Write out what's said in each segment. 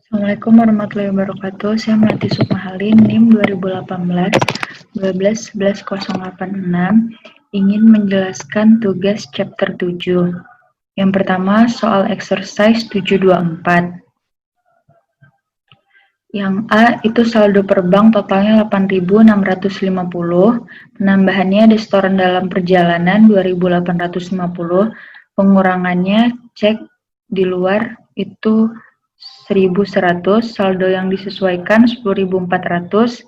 Assalamualaikum warahmatullahi wabarakatuh. Saya Melati Sukmahalin, NIM 2018 12 11 086, ingin menjelaskan tugas chapter 7. Yang pertama, soal exercise 724. Yang A itu saldo per bank totalnya 8.650, penambahannya ada setoran dalam perjalanan 2.850, pengurangannya cek di luar itu 1.100, saldo yang disesuaikan 10.400,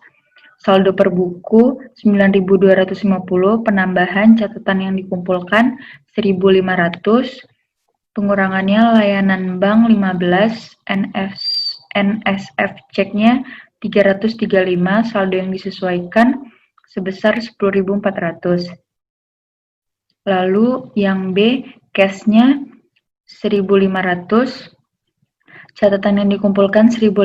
saldo per buku 9.250, penambahan catatan yang dikumpulkan 1.500, pengurangannya layanan bank 15, NSF ceknya 335, saldo yang disesuaikan sebesar 10.400. Lalu yang B, cashnya 1.500, catatan yang dikumpulkan 1.500,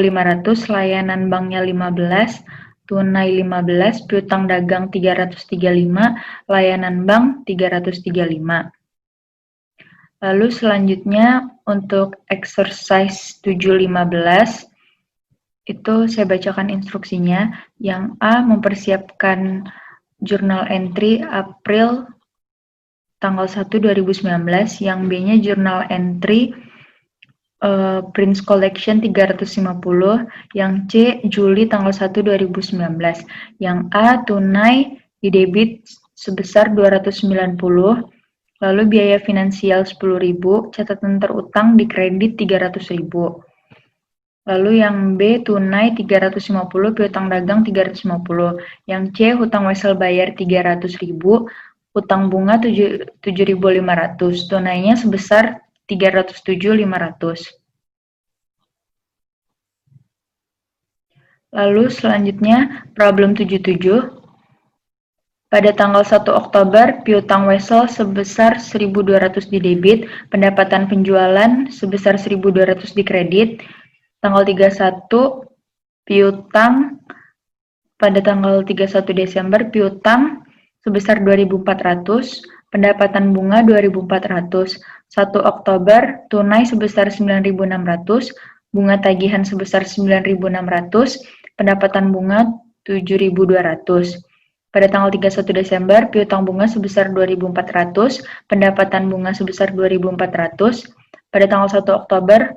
layanan banknya 15, tunai 15, piutang dagang 335, layanan bank 335. Lalu selanjutnya untuk exercise 715, itu saya bacakan instruksinya. Yang A, mempersiapkan journal entry April tanggal 1 2019, yang B-nya journal entry Prince Collection 350, yang C Juli tanggal 1 2019, yang A tunai di debit sebesar 290, lalu biaya finansial 10.000, catatan terutang di kredit 300.000. Lalu yang B tunai 350, piutang dagang 350, yang C hutang wesel bayar 300.000, hutang bunga 7.500, tunainya sebesar 307.500. Lalu selanjutnya problem 77. Pada tanggal 1 Oktober, piutang wesel sebesar 1.200 di debit, pendapatan penjualan sebesar 1.200 di kredit. Tanggal 31 piutang, pada tanggal 31 Desember piutang sebesar 2.400, pendapatan bunga 2.400. 1 Oktober tunai sebesar 9.600, bunga tagihan sebesar 9.600, pendapatan bunga 7.200. Pada tanggal 31 Desember, piutang bunga sebesar 2.400, pendapatan bunga sebesar 2.400. Pada tanggal 1 Oktober,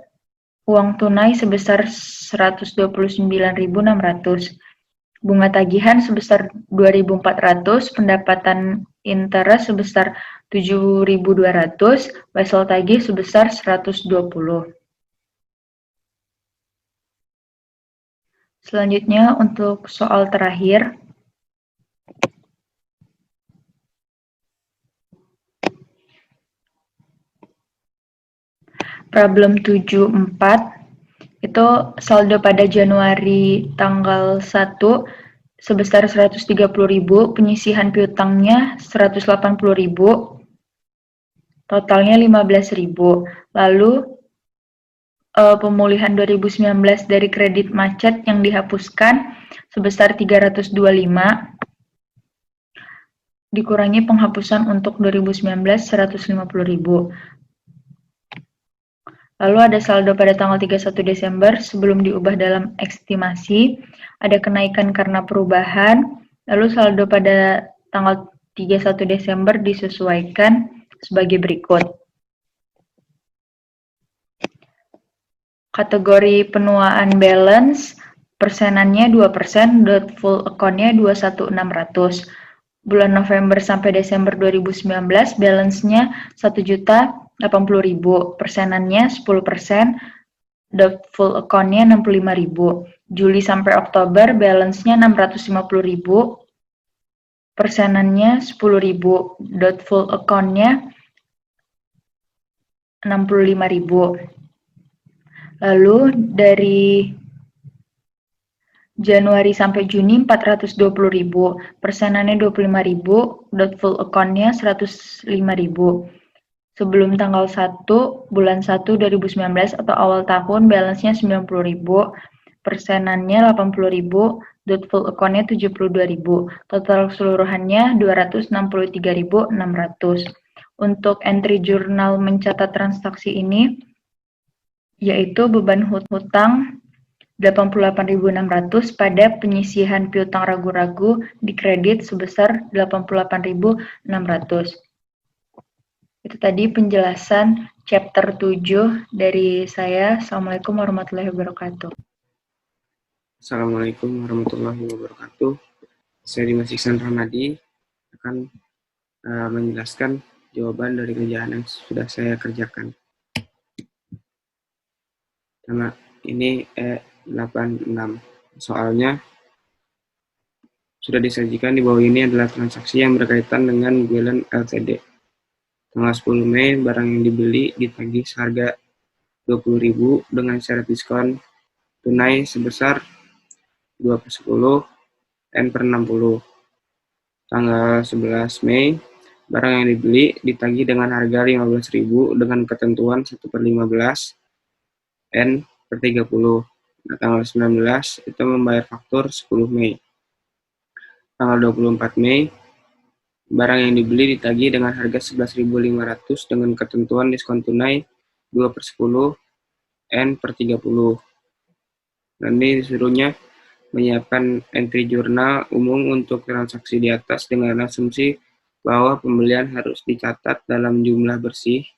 uang tunai sebesar 129.600. Bunga tagihan sebesar 2.400, pendapatan interest sebesar 7.200, wesel tagih sebesar 120. Selanjutnya untuk soal terakhir. Problem 74, itu saldo pada Januari tanggal 1 sebesar 130.000, penyisihan piutangnya 180.000, totalnya 15.000. Lalu pemulihan 2019 dari kredit macet yang dihapuskan sebesar 325, dikurangi penghapusan untuk 2019 150.000. Lalu ada saldo pada tanggal 31 Desember sebelum diubah dalam estimasi, ada kenaikan karena perubahan, lalu saldo pada tanggal 31 Desember disesuaikan sebagai berikut. Kategori penuaan balance, Persenannya 2%, full account-nya 21.600. Bulan November sampai Desember 2019, balance-nya 1.080.000. Persenannya 10%, full account-nya 65.000. Juli sampai Oktober, balance-nya 650.000. Persenannya 10.000. Full account-nya 65.000. Lalu dari Januari sampai Juni 420.000, persenannya 25.000, full account-nya 105.000. Sebelum tanggal 1, bulan 1 2019 atau awal tahun, balance-nya 90.000, persenannya 80.000, full account-nya 72.000. Total keseluruhannya 263.600. Untuk entry jurnal mencatat transaksi ini, yaitu beban hutang 88.600 pada penyisihan piutang ragu-ragu di kredit sebesar 88.600. Itu tadi penjelasan chapter 7 dari saya. Assalamualaikum warahmatullahi wabarakatuh. Assalamualaikum warahmatullahi wabarakatuh. Saya Dimas Iksan Ramadi akan menjelaskan jawaban dari kerjaan yang sudah saya kerjakan. Karena ini 86. Soalnya sudah disajikan di bawah ini adalah transaksi yang berkaitan dengan Guelan Ltd. Tanggal 10 Mei, barang yang dibeli ditagih seharga 20.000 dengan syarat diskon tunai sebesar 2/10 N per 60. Tanggal 11 Mei, barang yang dibeli ditagih dengan harga 15.000 dengan ketentuan 1/15 N per 30. Nah, tanggal 19 itu membayar faktur 10 Mei. Tanggal 24 Mei, barang yang dibeli ditagih dengan harga 11.500 dengan ketentuan diskon tunai 2/10 N per 30. Nanti disuruhnya menyiapkan entry jurnal umum untuk transaksi di atas dengan asumsi bahwa pembelian harus dicatat dalam jumlah bersih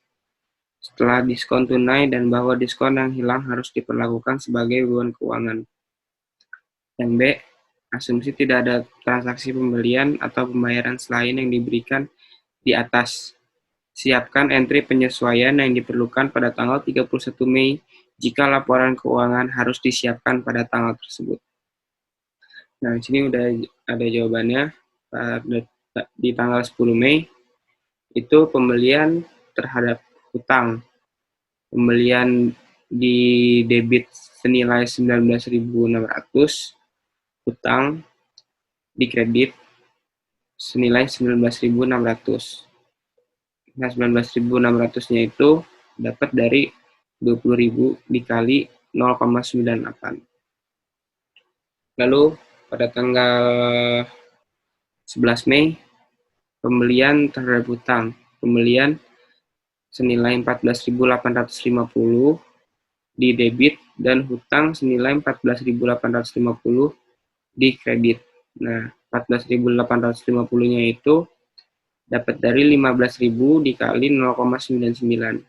setelah diskon tunai dan bahwa diskon yang hilang harus diperlakukan sebagai beban keuangan. Yang B, asumsi tidak ada transaksi pembelian atau pembayaran selain yang diberikan di atas. Siapkan entry penyesuaian yang diperlukan pada tanggal 31 Mei jika laporan keuangan harus disiapkan pada tanggal tersebut. Nah, di sini udah ada jawabannya. Di tanggal 10 Mei, itu pembelian terhadap hutang. Pembelian di debit senilai 19.600, hutang di kredit senilai 19.600. Nah, 19.600-nya itu dapat dari 20.000 dikali 0,98. Lalu pada tanggal 11 Mei, pembelian terhadap hutang. Pembelian senilai 14.850 di debit dan hutang senilai 14.850 di kredit. Nah, 14.850-nya itu dapat dari 15.000 dikali 0,99.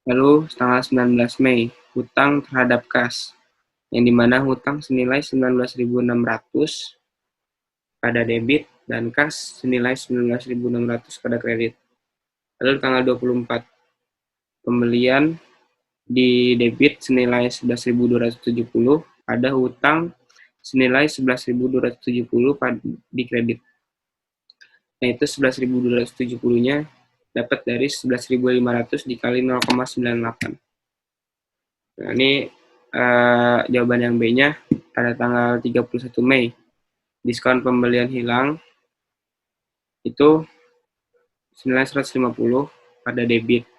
Lalu tanggal 19 Mei, hutang terhadap kas, yang dimana hutang senilai 19.600 pada debit dan kas senilai 19.600 pada kredit. Lalu tanggal 24, pembelian di debit senilai 11.270 pada hutang senilai 11.270 di kredit. Nah, itu 11.270-nya dapat dari 11.500 dikali 0,98. Nah, ini jawaban yang B-nya pada tanggal 31 Mei. Diskon pembelian hilang itu senilai 150 pada debit.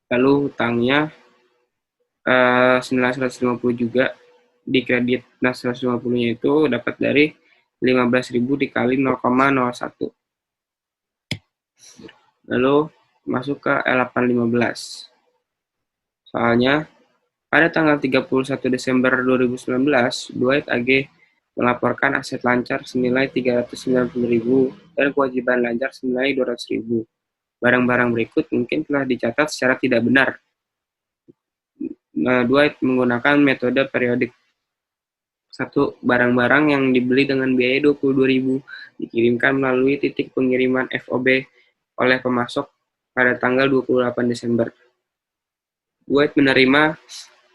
Lalu hutangnya senilai 150 juga di kredit. Nah, 150-nya itu dapat dari 15.000 dikali 0,01. Lalu masuk ke L815. Soalnya pada tanggal 31 Desember 2019, Duait AG melaporkan aset lancar senilai 390.000 dan kewajiban lancar senilai 200.000. Barang-barang berikut mungkin telah dicatat secara tidak benar. Dwight menggunakan metode periodik. 1. Barang-barang yang dibeli dengan biaya 22.000 dikirimkan melalui titik pengiriman FOB oleh pemasok pada tanggal 28 Desember. Dwight menerima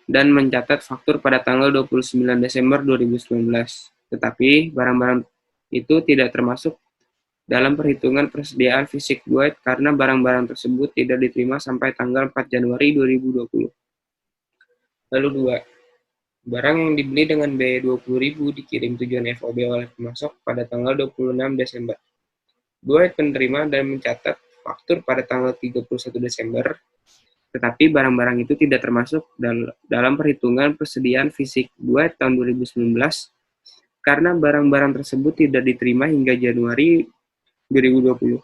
dan mencatat faktur pada tanggal 29 Desember 2019. Tetapi barang-barang itu tidak termasuk dalam perhitungan persediaan fisik Dwight karena barang-barang tersebut tidak diterima sampai tanggal 4 Januari 2020. Lalu 2. Barang yang dibeli dengan biaya 20.000 dikirim tujuan FOB oleh pemasok pada tanggal 26 Desember. Dwight menerima dan mencatat faktur pada tanggal 31 Desember, tetapi barang-barang itu tidak termasuk dalam perhitungan persediaan fisik Dwight tahun 2019 karena barang-barang tersebut tidak diterima hingga Januari 2020.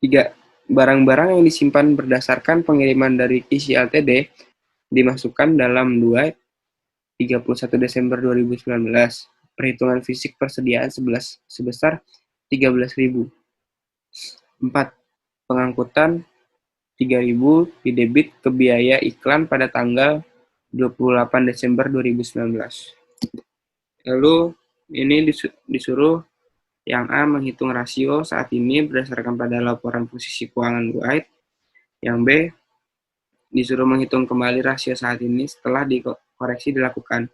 3. Barang-barang yang disimpan berdasarkan pengiriman dari isi LTD dimasukkan dalam Dwight 31 Desember 2019. Perhitungan fisik persediaan sebesar 13.000. 4. Pengangkutan 3.000 didebit ke biaya iklan pada tanggal 28 Desember 2019. Lalu ini disuruh yang A menghitung rasio saat ini berdasarkan pada laporan posisi keuangan Dwight. Yang B disuruh menghitung kembali rasio saat ini setelah koreksi dilakukan.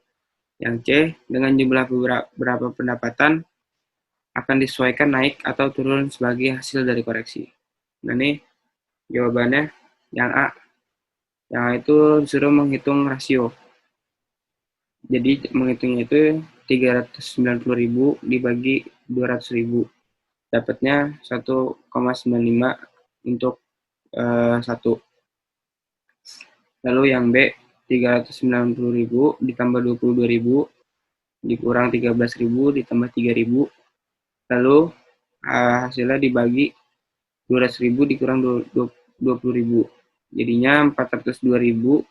Yang C dengan jumlah beberapa pendapatan akan disesuaikan naik atau turun sebagai hasil dari koreksi. Nah ini jawabannya yang A. Yang A itu disuruh menghitung rasio. Jadi menghitungnya itu 390.000 dibagi 200.000. Dapatnya 1,95 untuk 1. Lalu yang B 390.000 ditambah 22.000 dikurang 13.000 ditambah 3.000. Lalu hasilnya dibagi 200.000 dikurang 20.000. Jadinya 402.000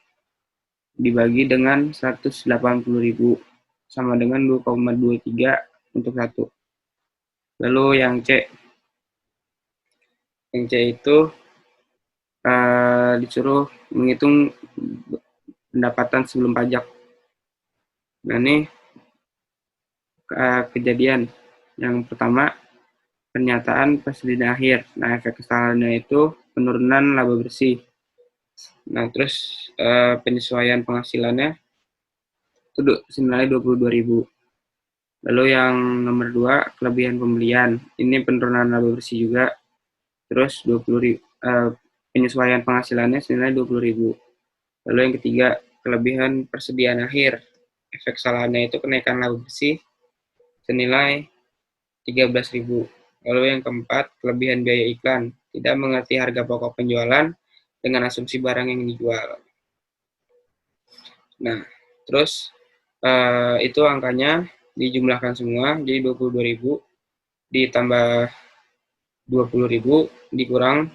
dibagi dengan 180.000 sama dengan 2,23 untuk 1. Lalu yang C itu disuruh menghitung pendapatan sebelum pajak. Nah ini kejadian yang pertama, pernyataan persediaan akhir. Nah efek kesalahannya itu penurunan laba bersih. Nah terus penyesuaian penghasilannya itu senilai 22.000. Lalu yang nomor 2, kelebihan pembelian. Ini penurunan laba bersih juga. Terus 20.000, penyesuaian penghasilannya senilai 20.000. Lalu yang ketiga, kelebihan persediaan akhir. Efek kesalahannya itu kenaikan laba bersih senilai 13.000. Lalu yang keempat, kelebihan biaya iklan. Tidak mengerti harga pokok penjualan dengan asumsi barang yang dijual. Nah, terus itu angkanya dijumlahkan semua, jadi 22.000 ditambah 20.000 dikurang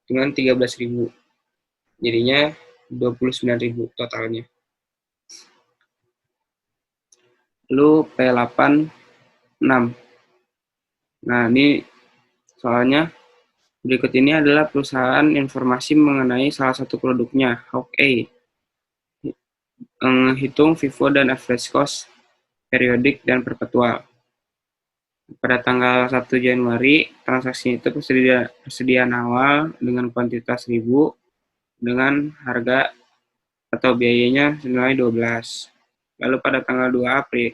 dengan 13.000. Jadinya 29.000 totalnya. Lalu P86. Nah, ini soalnya berikut ini adalah perusahaan informasi mengenai salah satu produknya, Hawk-A. Menghitung FIFO dan average cost, periodik, dan perpetual. Pada tanggal 1 Januari, transaksi itu persediaan awal dengan kuantitas 1.000 dengan harga atau biayanya senilai 12. Lalu pada tanggal 2 April,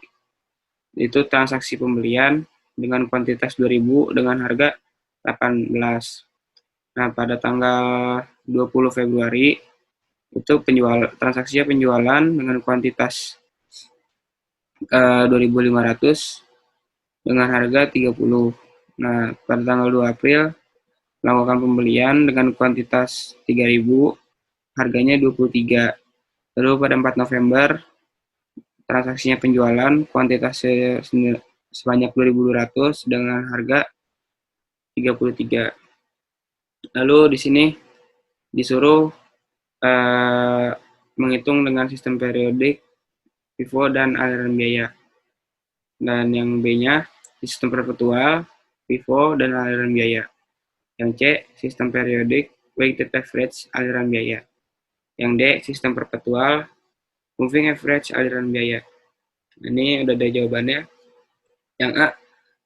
itu transaksi pembelian dengan kuantitas 2.000 dengan harga 18. Nah, pada tanggal 20 Februari, itu transaksinya penjualan dengan kuantitas 2.500 dengan harga 30. Nah, pada tanggal 2 April melakukan pembelian dengan kuantitas 3.000, harganya 23. Lalu pada 4 November transaksinya penjualan kuantitas sebanyak 2.200 dengan harga 33. Lalu di sini disuruh menghitung dengan sistem periodik, FIFO, dan aliran biaya. Dan yang B-nya sistem perpetual, FIFO, dan aliran biaya. Yang C, sistem periodik, weighted average aliran biaya. Yang D, sistem perpetual moving average aliran biaya. Ini udah ada jawabannya. Yang A,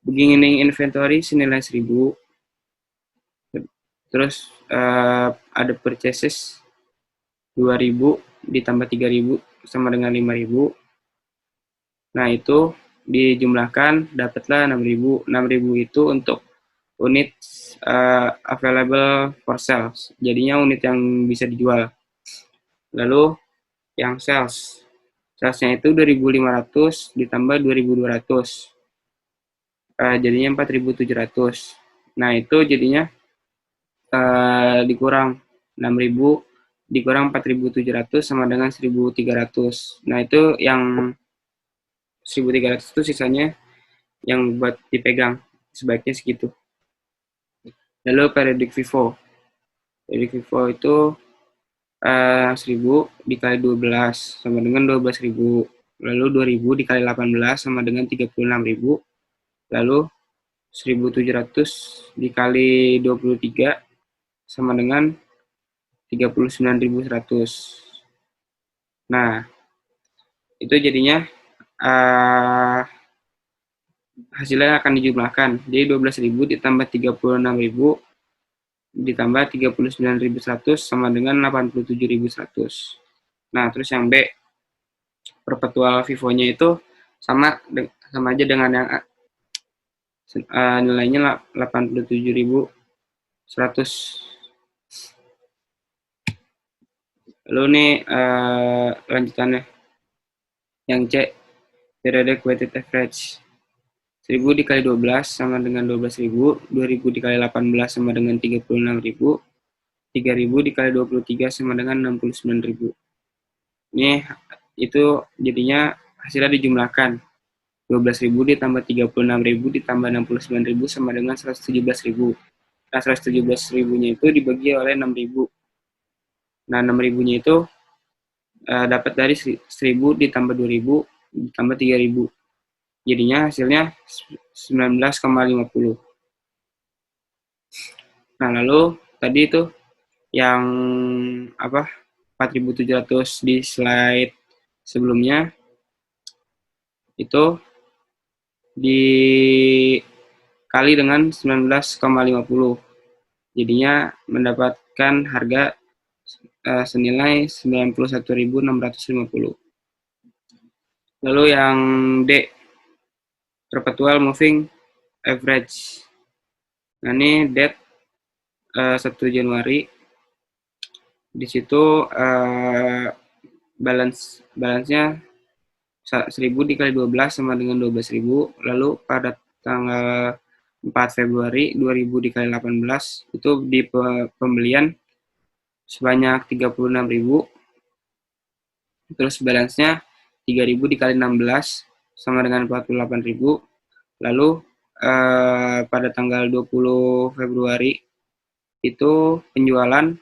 beginning inventory senilai 1000. Terus ada purchases 2000 ditambah 3000 sama dengan 5000. Nah, itu dijumlahkan dapatlah 6000. 6000 itu untuk unit available for sales. Jadinya unit yang bisa dijual. Lalu yang sales. Salesnya itu 2500 ditambah 2200. Jadinya 4700. Nah, itu jadinya dikurang 6000 dikurang 4700 sama dengan 1300. Nah, itu yang 1300 itu sisanya yang buat dipegang. Sebaiknya segitu. Lalu periodic FIFO. Periodic FIFO itu 1000 dikali 12 sama dengan 12.000. Lalu 2000 dikali 18 sama dengan 36.000. Lalu 1700 dikali 23 sama dengan 39.100. Nah, itu jadinya hasilnya akan dijumlahkan. Jadi 12.000 ditambah 36.000 ditambah 39.100 sama dengan 87.100. Nah, terus yang B, perpetual FIFO-nya itu sama aja dengan yang A. Nilainya 87.100. Lalu nih lanjutannya. Yang C, periodic weighted average. 1000 dikali 12 sama dengan 12.000, 2000 dikali 18 sama dengan 36.000, 3000 dikali 23 sama dengan 69.000. Ini itu jadinya hasilnya dijumlahkan. 12.000 ditambah 36.000 ditambah 69.000 sama dengan 117.000. Nah, 117.000-nya itu dibagi oleh 6.000. Nah, 6.000-nya itu dapat dari 1.000 ditambah 2.000 ditambah 3.000. Jadinya hasilnya 19,50. Nah, lalu tadi itu yang 4.700 di slide sebelumnya itu dikali dengan 19,50. Jadinya mendapatkan harga senilai 91.650. Lalu yang D, perpetual moving average. Nah, ini date 1 Januari. Di situ balance-nya 1000 dikali 12 sama dengan 12.000. Lalu pada tanggal 4 Februari 2000 dikali 18 itu di pembelian sebanyak 36.000. Terus balance-nya 3.000 dikali 16 sama dengan 48.000. Lalu pada tanggal 20 Februari itu penjualan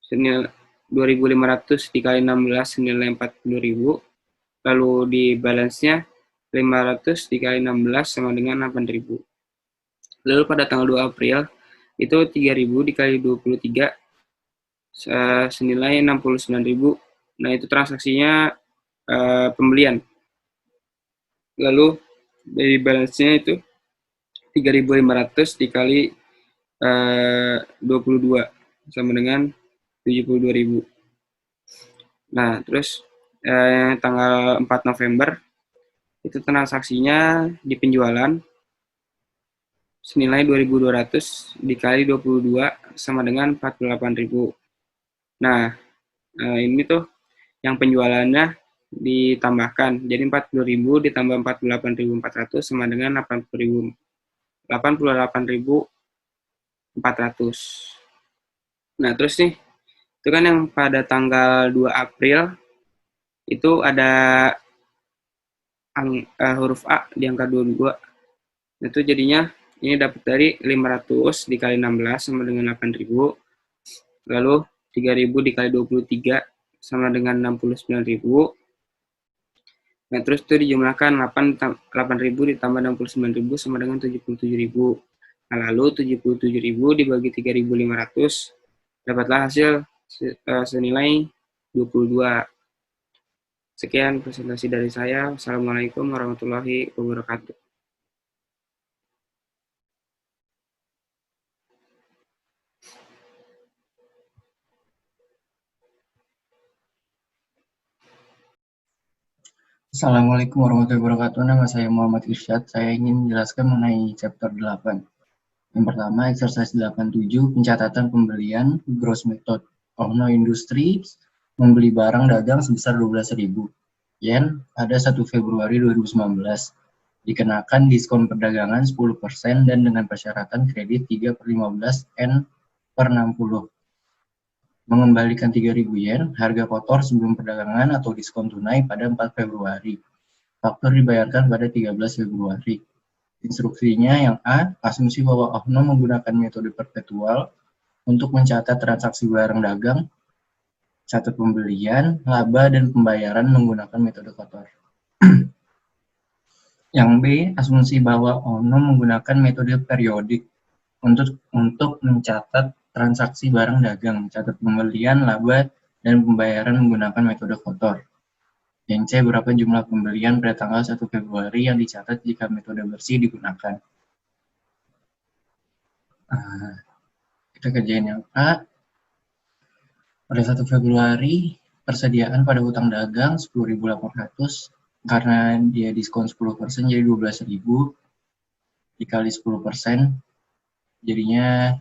senilai 2.500 dikali 16 senilai 40.000. Lalu di balance-nya 500 dikali 16 sama dengan 8.000. Lalu pada tanggal 2 April itu 3.000 dikali 23 senilai 69.000. Nah, itu transaksinya pembelian. Lalu dari balance-nya itu 3.500 dikali 22 sama dengan 72.000. Nah, terus tanggal 4 November itu transaksinya di penjualan senilai 2.200 dikali 22 sama dengan 48.000. Nah, ini tuh yang penjualannya ditambahkan. Jadi 40.000 ditambah 48.400 sama dengan 88.400. Nah, terus nih, itu kan yang pada tanggal 2 April itu ada huruf A di angka 22. Itu jadinya ini dapat dari 500 dikali 16 sama dengan 8.000. Lalu 3.000 dikali 23 sama dengan 69.000. Nah, terus itu dijumlahkan 8.000 ditambah 69.000 sama dengan 77.000. Lalu 77.000 dibagi 3.500 dapatlah hasil senilai 22. Sekian presentasi dari saya. Wassalamualaikum warahmatullahi wabarakatuh. Assalamualaikum warahmatullahi wabarakatuh. Nama saya Muhammad Irsyad. Saya ingin menjelaskan mengenai chapter 8. Yang pertama, exercise 87, pencatatan pembelian, gross method. Ohno Industries membeli barang dagang sebesar 12.000 yen pada 1 Februari 2019. Dikenakan diskon perdagangan 10% dan dengan persyaratan kredit 3/15 N per 60. Mengembalikan 3.000 yen, harga kotor sebelum perdagangan atau diskon tunai pada 4 Februari. Faktur dibayarkan pada 13 Februari. Instruksinya yang A, asumsi bahwa Ohno menggunakan metode perpetual untuk mencatat transaksi barang dagang, catat pembelian, laba, dan pembayaran menggunakan metode kotor. Yang B, asumsi bahwa Ohno menggunakan metode periodik untuk mencatat transaksi barang dagang, catat pembelian, laba, dan pembayaran menggunakan metode kotor. Yang C, berapa jumlah pembelian pada tanggal 1 Februari yang dicatat jika metode bersih digunakan. Kita kerjain yang A. Pada 1 Februari, persediaan pada hutang dagang 10.800, karena dia diskon 10% jadi 12.000, dikali 10%, jadinya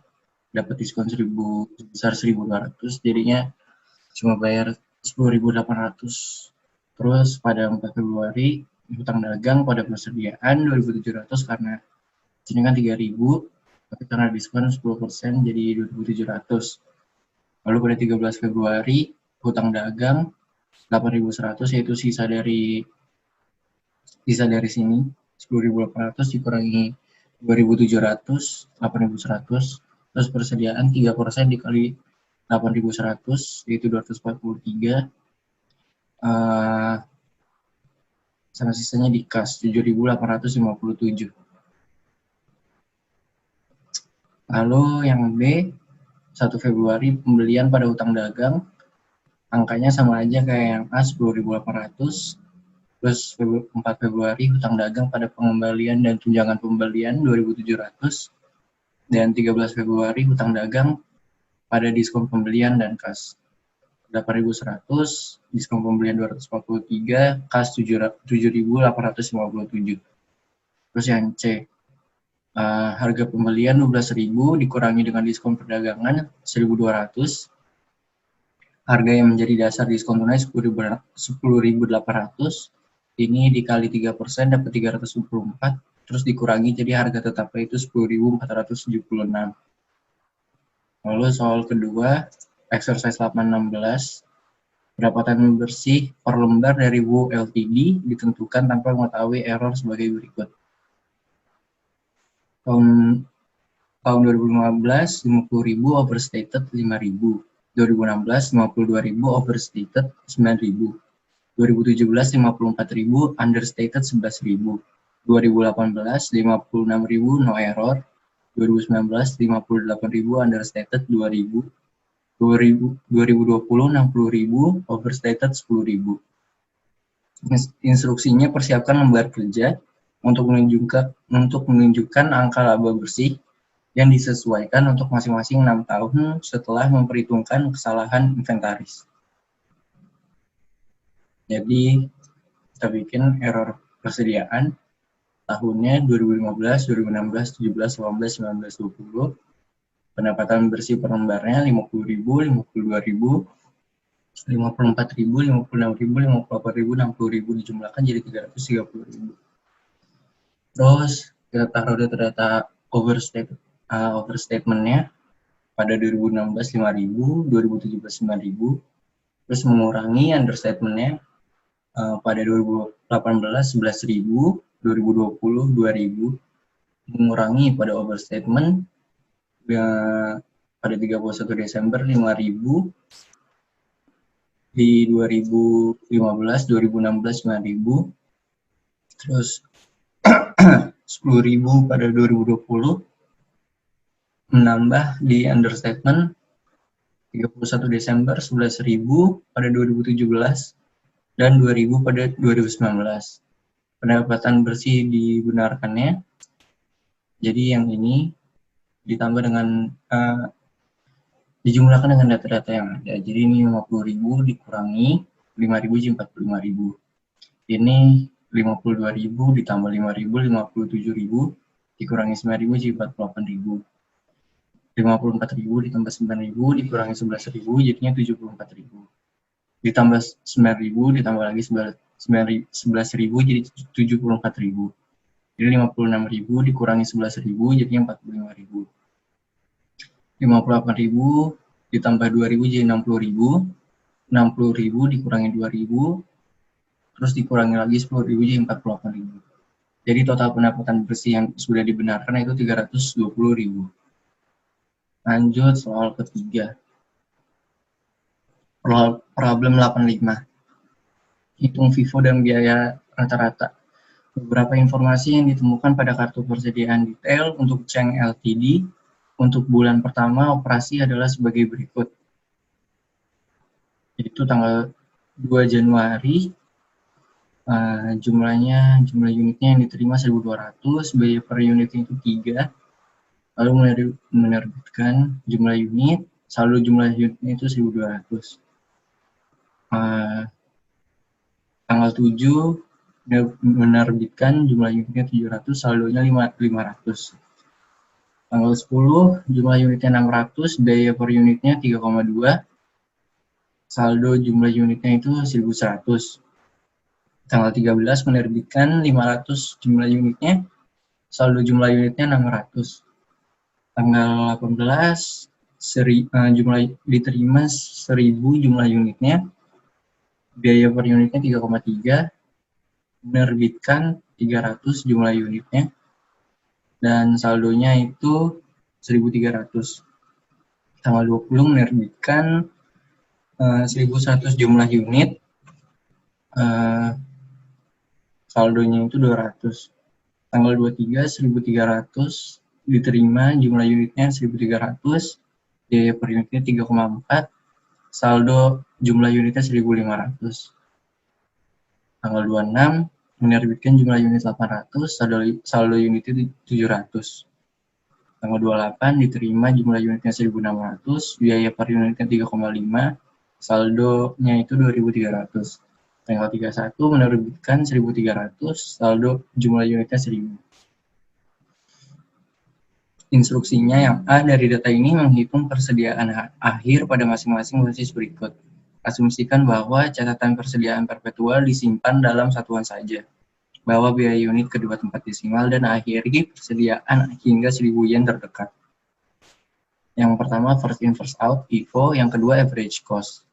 dapat diskon sebesar 1.200, jadinya cuma bayar 10.800. Terus pada 4 Februari, hutang dagang pada persediaan 2.700 karena sini kan 3.000, tapi karena diskon 10% jadi 2.700. Lalu pada 13 Februari, hutang dagang 8.100, yaitu sisa dari sini 10.800 dikurangi 2.700, 8.100, terus persediaan 3% dikali 8.100, yaitu 243, sama sisanya di kas 7.857. Lalu yang B, 1 Februari pembelian pada hutang dagang, angkanya sama aja kayak yang A, 10.800, terus 4 Februari hutang dagang pada pengembalian dan tunjangan pembelian 2.700, dan 13 Februari hutang dagang pada diskon pembelian dan kas 8.100, diskon pembelian 243, kas 7.857. Terus yang C, harga pembelian 12.000 dikurangi dengan diskon perdagangan 1.200, harga yang menjadi dasar diskon tunai 10.800, ini dikali 3% dapat 324, terus dikurangi jadi harga tetapnya itu 10.476. Lalu soal kedua, exercise 816, pendapatan bersih per lembar dari WU Ltd ditentukan tanpa mengetahui error sebagai berikut. Tahun 2015, 50.000 overstated 5.000. 2016, 52.000 overstated 9.000. 2017, 54.000 understated 11.000. 2018, 56.000 no error. 2019, 58.000 understated 2.000. 2020, 60.000 overstated 10.000. Instruksinya persiapkan lembar kerja untuk menunjukkan angka laba bersih yang disesuaikan untuk masing-masing 6 tahun setelah memperhitungkan kesalahan inventaris. Jadi kita bikin error persediaan tahunnya 2015, 2016, 17, 18, 19, 20. Pendapatan bersih per lembarnya 50.000, 52.000, 54.000, 56.000, 58.000, 60.000 dijumlahkan jadi 330.000. Terus kita taruh data overstatement-nya pada 2016 5.000, 2017 9.000, terus mengurangi understatement-nya pada 2018 11.000, 2020 2.000, mengurangi pada overstatement pada 31 Desember 5.000, di 2015 2016 9.000, terus 10.000 pada 2020, menambah di understatement 31 Desember 11.000 pada 2017 dan 2.000 pada 2019. Pendapatan bersih dibenarkannya. Jadi yang ini ditambah dengan dijumlahkan dengan data-data yang ada. Jadi ini 50.000 dikurangi 5.000 jadi 45.000. Ini 52.000 ditambah 5.000 57.000 dikurangi 9.000 jadi 48.000. 54.000 ditambah 9.000 dikurangi 11.000 jadinya 74.000. Ditambah 9.000 ditambah lagi 11.000 jadi 74.000. Jadi 56.000 dikurangi 11.000 jadinya 45.000. 58.000 ditambah 2.000 jadi 60.000. 60.000 dikurangi 2.000 terus dikurangi lagi 10.000 jadi 48.000. Jadi total pendapatan bersih yang sudah dibenarkan itu 320.000. Lanjut soal ketiga. Problem 85. Hitung FIFO dan biaya rata-rata. Beberapa informasi yang ditemukan pada kartu persediaan detail untuk Cheng Ltd. Untuk bulan pertama operasi adalah sebagai berikut. Yaitu tanggal 2 Januari, jumlah unitnya yang diterima 1.200, biaya per unitnya itu 3. Lalu menerbitkan jumlah unit, saldo jumlah unitnya itu 1.200. Tanggal 7 menerbitkan jumlah unitnya 700, saldonya 500. Tanggal 10 jumlah unitnya 600, biaya per unitnya 3,2, saldo jumlah unitnya itu 1.100. Tanggal 13 menerbitkan 500 jumlah unitnya, saldo jumlah unitnya 600. Tanggal 18 jumlah diterima 1.000 jumlah unitnya, biaya per unitnya 3,3, menerbitkan 300 jumlah unitnya, dan saldonya itu 1.300. Tanggal 20 menerbitkan 1.100 jumlah unit, saldonya itu 200. Tanggal 23 1.300 diterima jumlah unitnya 1.300, biaya per unitnya 3,4, saldo jumlah unitnya 1.500. Tanggal 26 menerbitkan jumlah unit 800, saldo unitnya 700. Tanggal 28 diterima jumlah unitnya 1.600, biaya per unitnya 3,5, saldonya itu 2.300. Tanggal 31 menerbitkan 1.300, saldo jumlah unitnya 1.000. Instruksinya yang A dari data ini menghitung persediaan akhir pada masing-masing basis berikut. Asumsikan bahwa catatan persediaan perpetual disimpan dalam satuan saja. Bahwa biaya unit kedua tempat desimal dan akhiri persediaan hingga 1.000 yen terdekat. Yang pertama first in first out, FIFO. Yang kedua average cost.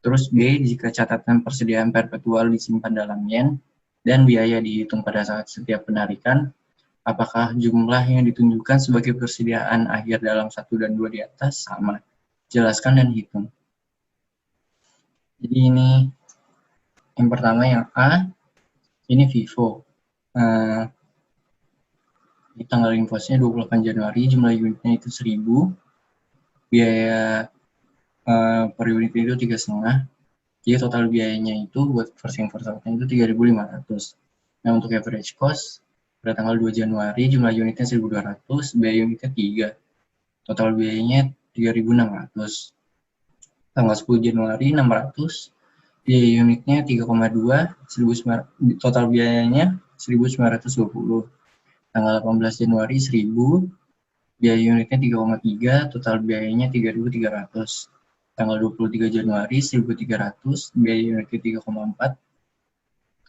Terus B, jika catatan persediaan perpetual disimpan dalam yen dan biaya dihitung pada saat setiap penarikan, apakah jumlah yang ditunjukkan sebagai persediaan akhir dalam 1 dan 2 di atas sama? Jelaskan dan hitung. Jadi ini yang pertama yang A, ini FIFO. Di tanggal invoice-nya 28 Januari, jumlah unitnya itu 1.000. Biaya per unit itu 3,5. Jadi total biayanya itu buat first in first out-nya itu 3.500. Nah untuk average cost, pada tanggal 2 Januari jumlah unitnya 1.200, biaya unitnya 3. Total biayanya 3.600. Tanggal 10 Januari 600, biaya unitnya 3,2, total biayanya 1.920. Tanggal 18 Januari 1.000, biaya unitnya 3,3, total biayanya 3.300. Tanggal 23 Januari 1.300, biaya unitnya 3,4,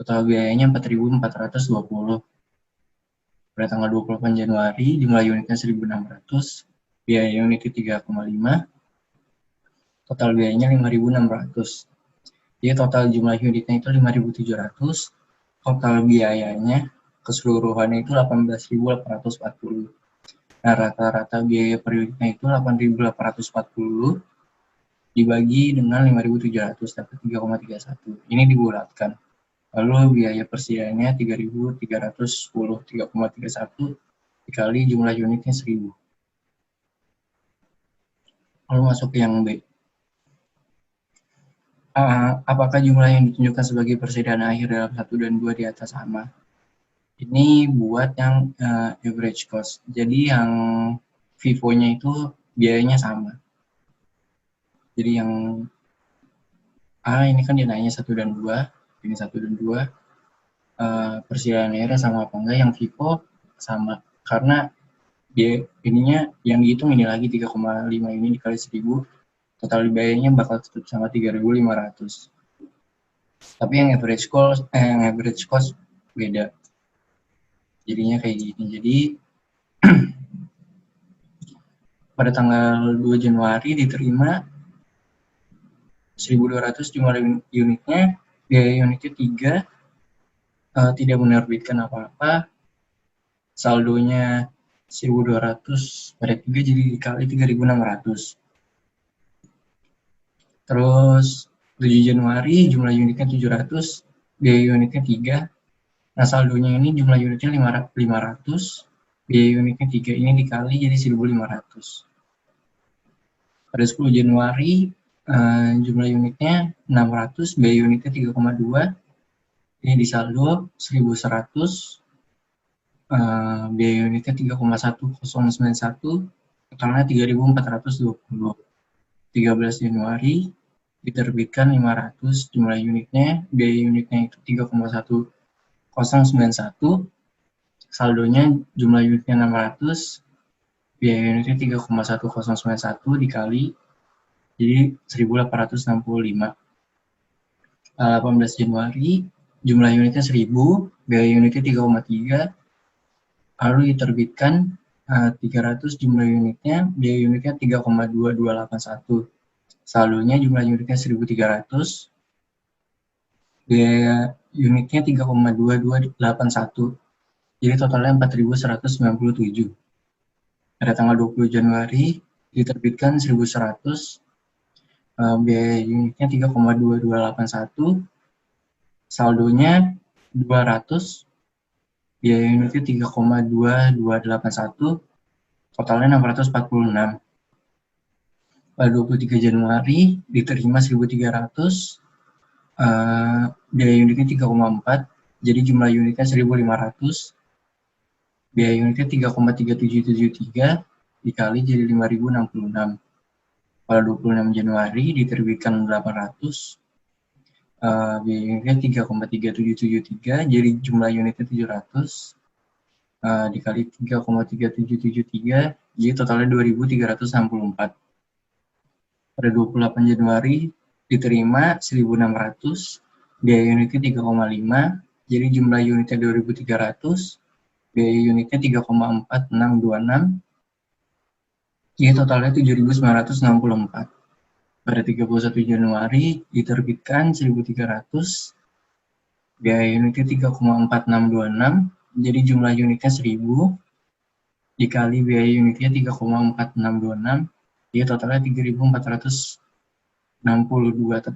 total biayanya 4.420. Pada tanggal 28 Januari, jumlah unitnya 1.600, biaya unitnya 3,5, total biayanya 5.600. Jadi total jumlah unitnya itu 5.700, total biayanya keseluruhannya itu 18.840. Nah, rata-rata biaya per unitnya itu 8.840 dibagi dengan 5.700 dapat 3,31. Ini dibulatkan. Lalu biaya persediaannya 3.310, 3,31 dikali jumlah unitnya 1.000. Lalu masuk ke yang B. Apakah jumlah yang ditunjukkan sebagai persediaan akhir dalam 1 dan 2 di atas sama? Ini buat yang average cost. Jadi yang FIFO-nya itu biayanya sama. Jadi yang ini kan dia nanya 1 dan 2, ini 1 dan 2, persediaan akhirnya sama apa enggak, yang FIFO sama. Karena dia ininya yang dihitung ini lagi 3,5 ini dikali 1000, total biayanya bakal tetap sama 3.500. Tapi yang average cost beda. Jadinya kayak gini. Jadi pada tanggal 2 Januari diterima 1.200 jumlah unitnya, biaya unitnya 3, tidak menerbitkan apa-apa, saldonya 1.200 pada 3 jadi dikali 3.600. Terus 7 Januari jumlah unitnya 700, biaya unitnya 3. Nah, saldonya ini jumlah unitnya 500, biaya unitnya 3, ini dikali jadi 1.500. Pada 10 Januari jumlah unitnya 600, biaya unitnya 3,2, ini disaldo 1.100, biaya unitnya 3,1091, totalnya 3.420. 13 Januari diterbitkan 500 jumlah unitnya, biaya unitnya itu 3,1091, saldonya jumlah unitnya 600, biaya unitnya 3,1091 dikali jadi 1.865. 18 Januari jumlah unitnya 1.000, biaya unitnya 3,3, lalu diterbitkan 300 jumlah unitnya, biaya unitnya 3,2281. Saldonya jumlah unitnya 1.300, biaya unitnya 3,2281. Jadi totalnya 4.197. Pada tanggal 20 Januari diterbitkan 1.100, biaya unitnya 3,2281, saldonya 200, biaya unitnya 3,2281, totalnya 646. Pada 23 Januari diterima 1.300, biaya unitnya 3,4, jadi jumlah unitnya 1.500, biaya unitnya 3,3773 dikali jadi 5.066. Pada 26 Januari diterbitkan 800, biaya unitnya 3,3773, jadi jumlah unitnya 700, dikali 3,3773, jadi totalnya 2.364. Pada 28 Januari diterima 1.600, biaya unitnya 3,5, jadi jumlah unitnya 2.300, biaya unitnya 3,4626, jadi totalnya 7.964. Pada 31 Januari diterbitkan 1.300, biaya unitnya 3,4626, jadi jumlah unitnya 1.000, dikali biaya unitnya 3,4626, jadi totalnya 3.462,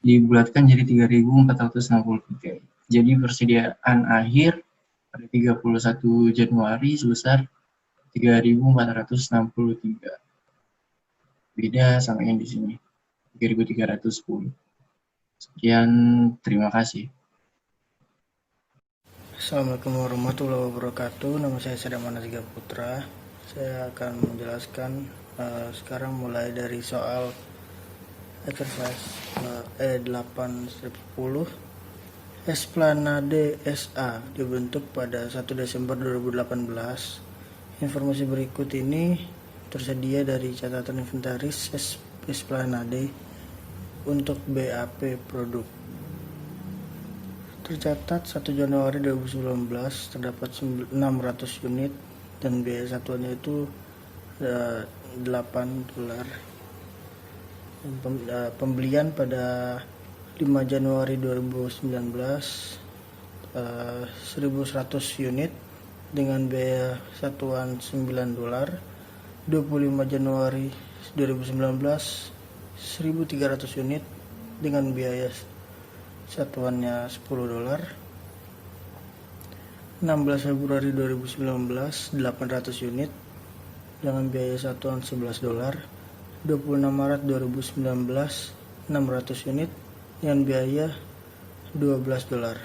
dibulatkan jadi 3.463. Jadi persediaan akhir pada 31 Januari sebesar 3.463. Beda sama yang di sini, 3.310. Sekian, terima kasih. Assalamualaikum warahmatullahi wabarakatuh. Nama saya Sadamana Tiga Putra. Saya akan menjelaskan sekarang mulai dari soal exercise E8-10. Esplanade SA dibentuk pada 1 Desember 2018. Informasi berikut ini tersedia dari catatan inventaris Esplanade untuk BAP produk. Tercatat 1 Januari 2019 terdapat 600 unit dan biaya satuannya itu $8. Pembelian pada 5 Januari 2019 1.100 unit dengan biaya satuan $9. 25 Januari 2019 1.300 unit dengan biaya satuannya $10. 16 Februari 2019 800 unit dengan biaya satuan $11. 26 Maret 2019 600 unit dengan biaya $12.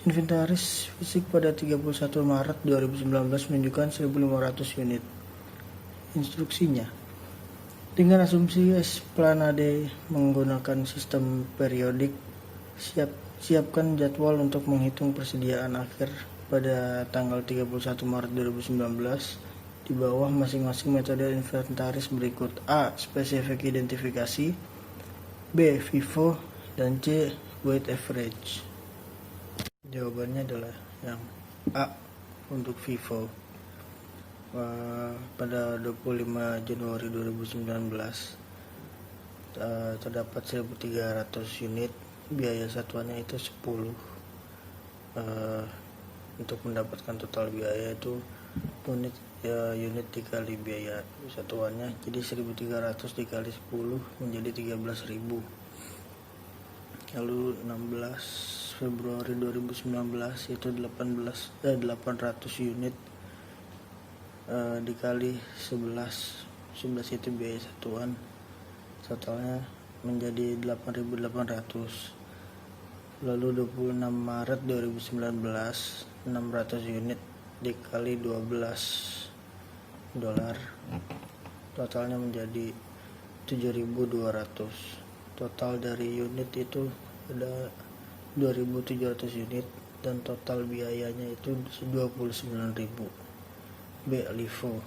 Inventaris fisik pada 31 Maret 2019 menunjukkan 1.500 unit. Instruksinya, dengan asumsi Esplanade menggunakan sistem periodik, siapkan jadwal untuk menghitung persediaan akhir pada tanggal 31 Maret 2019 di bawah masing-masing metode inventaris berikut: A. Spesifik identifikasi, B. FIFO, dan C. Weight average. Jawabannya adalah yang A untuk FIFO. Pada 25 Januari 2019 terdapat 1.300 unit, biaya satuannya itu 10. Untuk mendapatkan total biaya itu unit dikali biaya satuannya, jadi 1.300 dikali 10 menjadi 13.000. Lalu 16 Februari 2019 itu 800 unit dikali 11 itu biaya satuan, totalnya menjadi 8.800. Lalu 26 Maret 2019 600 unit dikali $12, totalnya menjadi 7.200. Total dari unit itu ada 2.700 unit dan total biayanya itu 29.000. B. LIFO,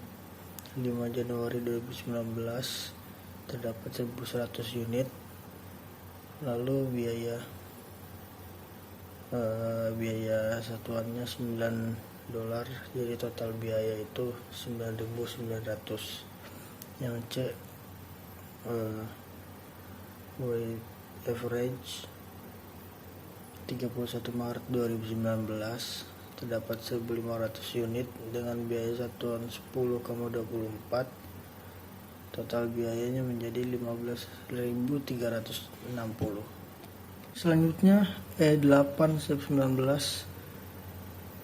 5 Januari 2019 terdapat 1.100 unit, lalu biaya satuannya $9, jadi total biaya itu 9.900. Yang C. Weight average, 31 Maret 2019 terdapat 1.500 unit dengan biaya satuan 10,24. Total biayanya menjadi 15.360. Selanjutnya E8/19,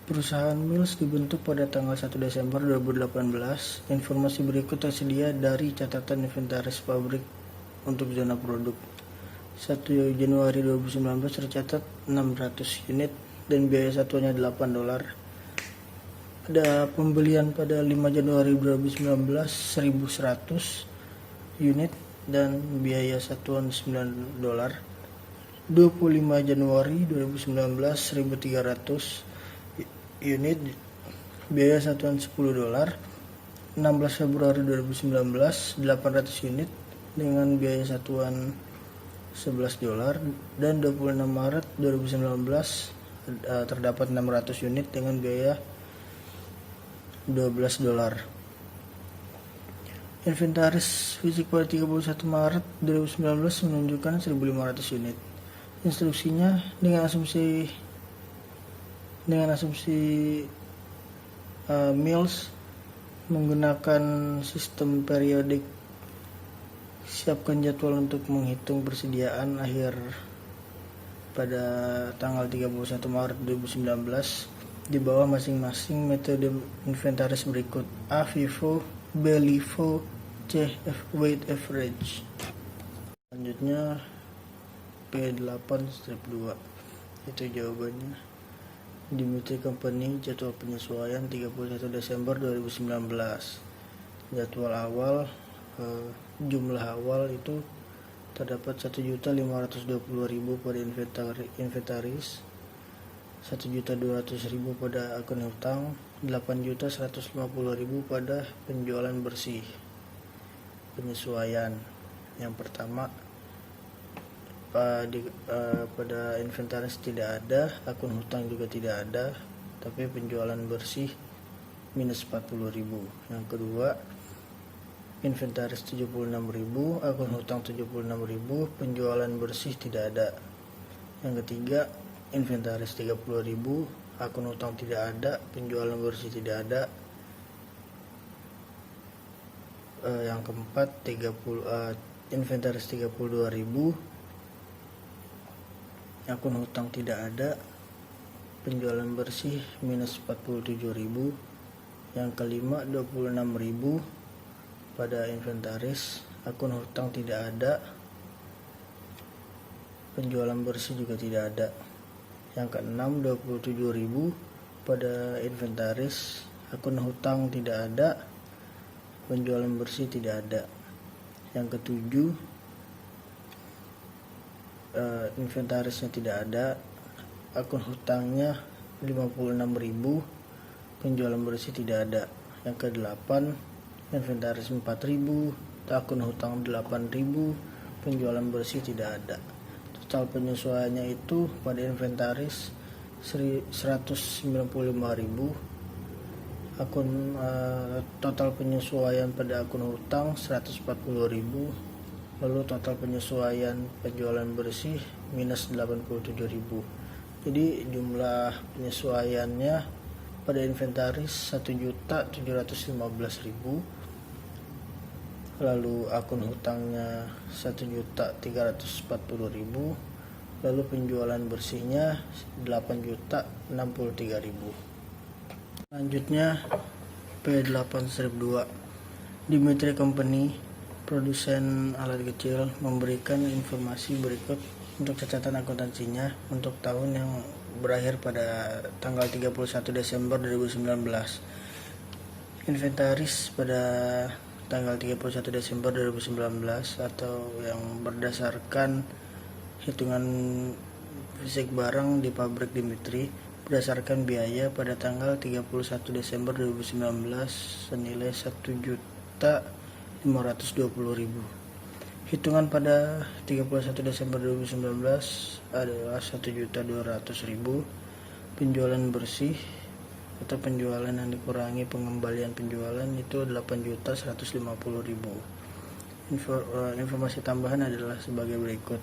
perusahaan Mills dibentuk pada tanggal 1 Desember 2018. Informasi berikut tersedia dari catatan inventaris pabrik untuk zona produk. 1 Januari 2019 tercatat 600 unit dan biaya satuannya $8. Ada pembelian pada 5 Januari 2019 1.100 unit dan biaya satuan $9. 25 Januari 2019 1.300 unit, biaya satuan $10. 16 Februari 2019 800 unit dengan biaya satuan $11, dan 26 Maret 2019 terdapat 600 unit dengan biaya $12. Inventaris fisik pada 31 Maret 2019 menunjukkan 1.500 unit. Instruksinya, dengan asumsi Mills menggunakan sistem periodik, siapkan jadwal untuk menghitung persediaan akhir pada tanggal 31 Maret 2019 di bawah masing-masing metode inventaris berikut: A. FIFO, B. LIFO, C. Weight average. Selanjutnya P8/2, itu jawabannya. Dimitri Company, jadwal penyesuaian 31 Desember 2019. Jadwal awal, jumlah awal itu terdapat 1.520.000 pada inventaris, 1.200.000 pada akun hutang, 8.150.000 pada penjualan bersih. Penyesuaian yang pertama, pada inventaris tidak ada, akun hutang juga tidak ada, tapi penjualan bersih minus 40.000. Yang kedua, inventaris 76.000, akun hutang 76.000, penjualan bersih tidak ada. Yang ketiga, inventaris 30.000, akun hutang tidak ada, penjualan bersih tidak ada. Yang keempat, inventaris 32.000, akun hutang tidak ada, penjualan bersih minus 47.000. Yang kelima, 26.000 pada inventaris, akun hutang tidak ada, penjualan bersih juga tidak ada. Yang keenam, 27.000 pada inventaris, akun hutang tidak ada, penjualan bersih tidak ada. Yang ketujuh, inventarisnya tidak ada, akun hutangnya 56.000, penjualan bersih tidak ada. Yang ke-8, inventaris 4.000, akun hutang 8.000, penjualan bersih tidak ada. Total penyesuaiannya itu pada inventaris 195.000, akun total penyesuaian pada akun hutang 140.000, lalu total penyesuaian penjualan bersih minus 87.000. Jadi jumlah penyesuaiannya pada inventaris 1.715.000, lalu akun hutangnya 1.340.000, lalu penjualan bersihnya 8.063.000. Selanjutnya P8-2, Dimitri Company, produsen alat kecil, memberikan informasi berikut untuk catatan akuntansinya untuk tahun yang berakhir pada tanggal 31 Desember 2019. Inventaris pada tanggal 31 Desember 2019 atau yang berdasarkan hitungan fisik barang di pabrik Dimitri berdasarkan biaya pada tanggal 31 Desember 2019 senilai 1.520.000. Hitungan pada 31 Desember 2019 adalah 1.200.000. Penjualan bersih atau penjualan yang dikurangi pengembalian penjualan itu 8.150.000. Informasi tambahan adalah sebagai berikut.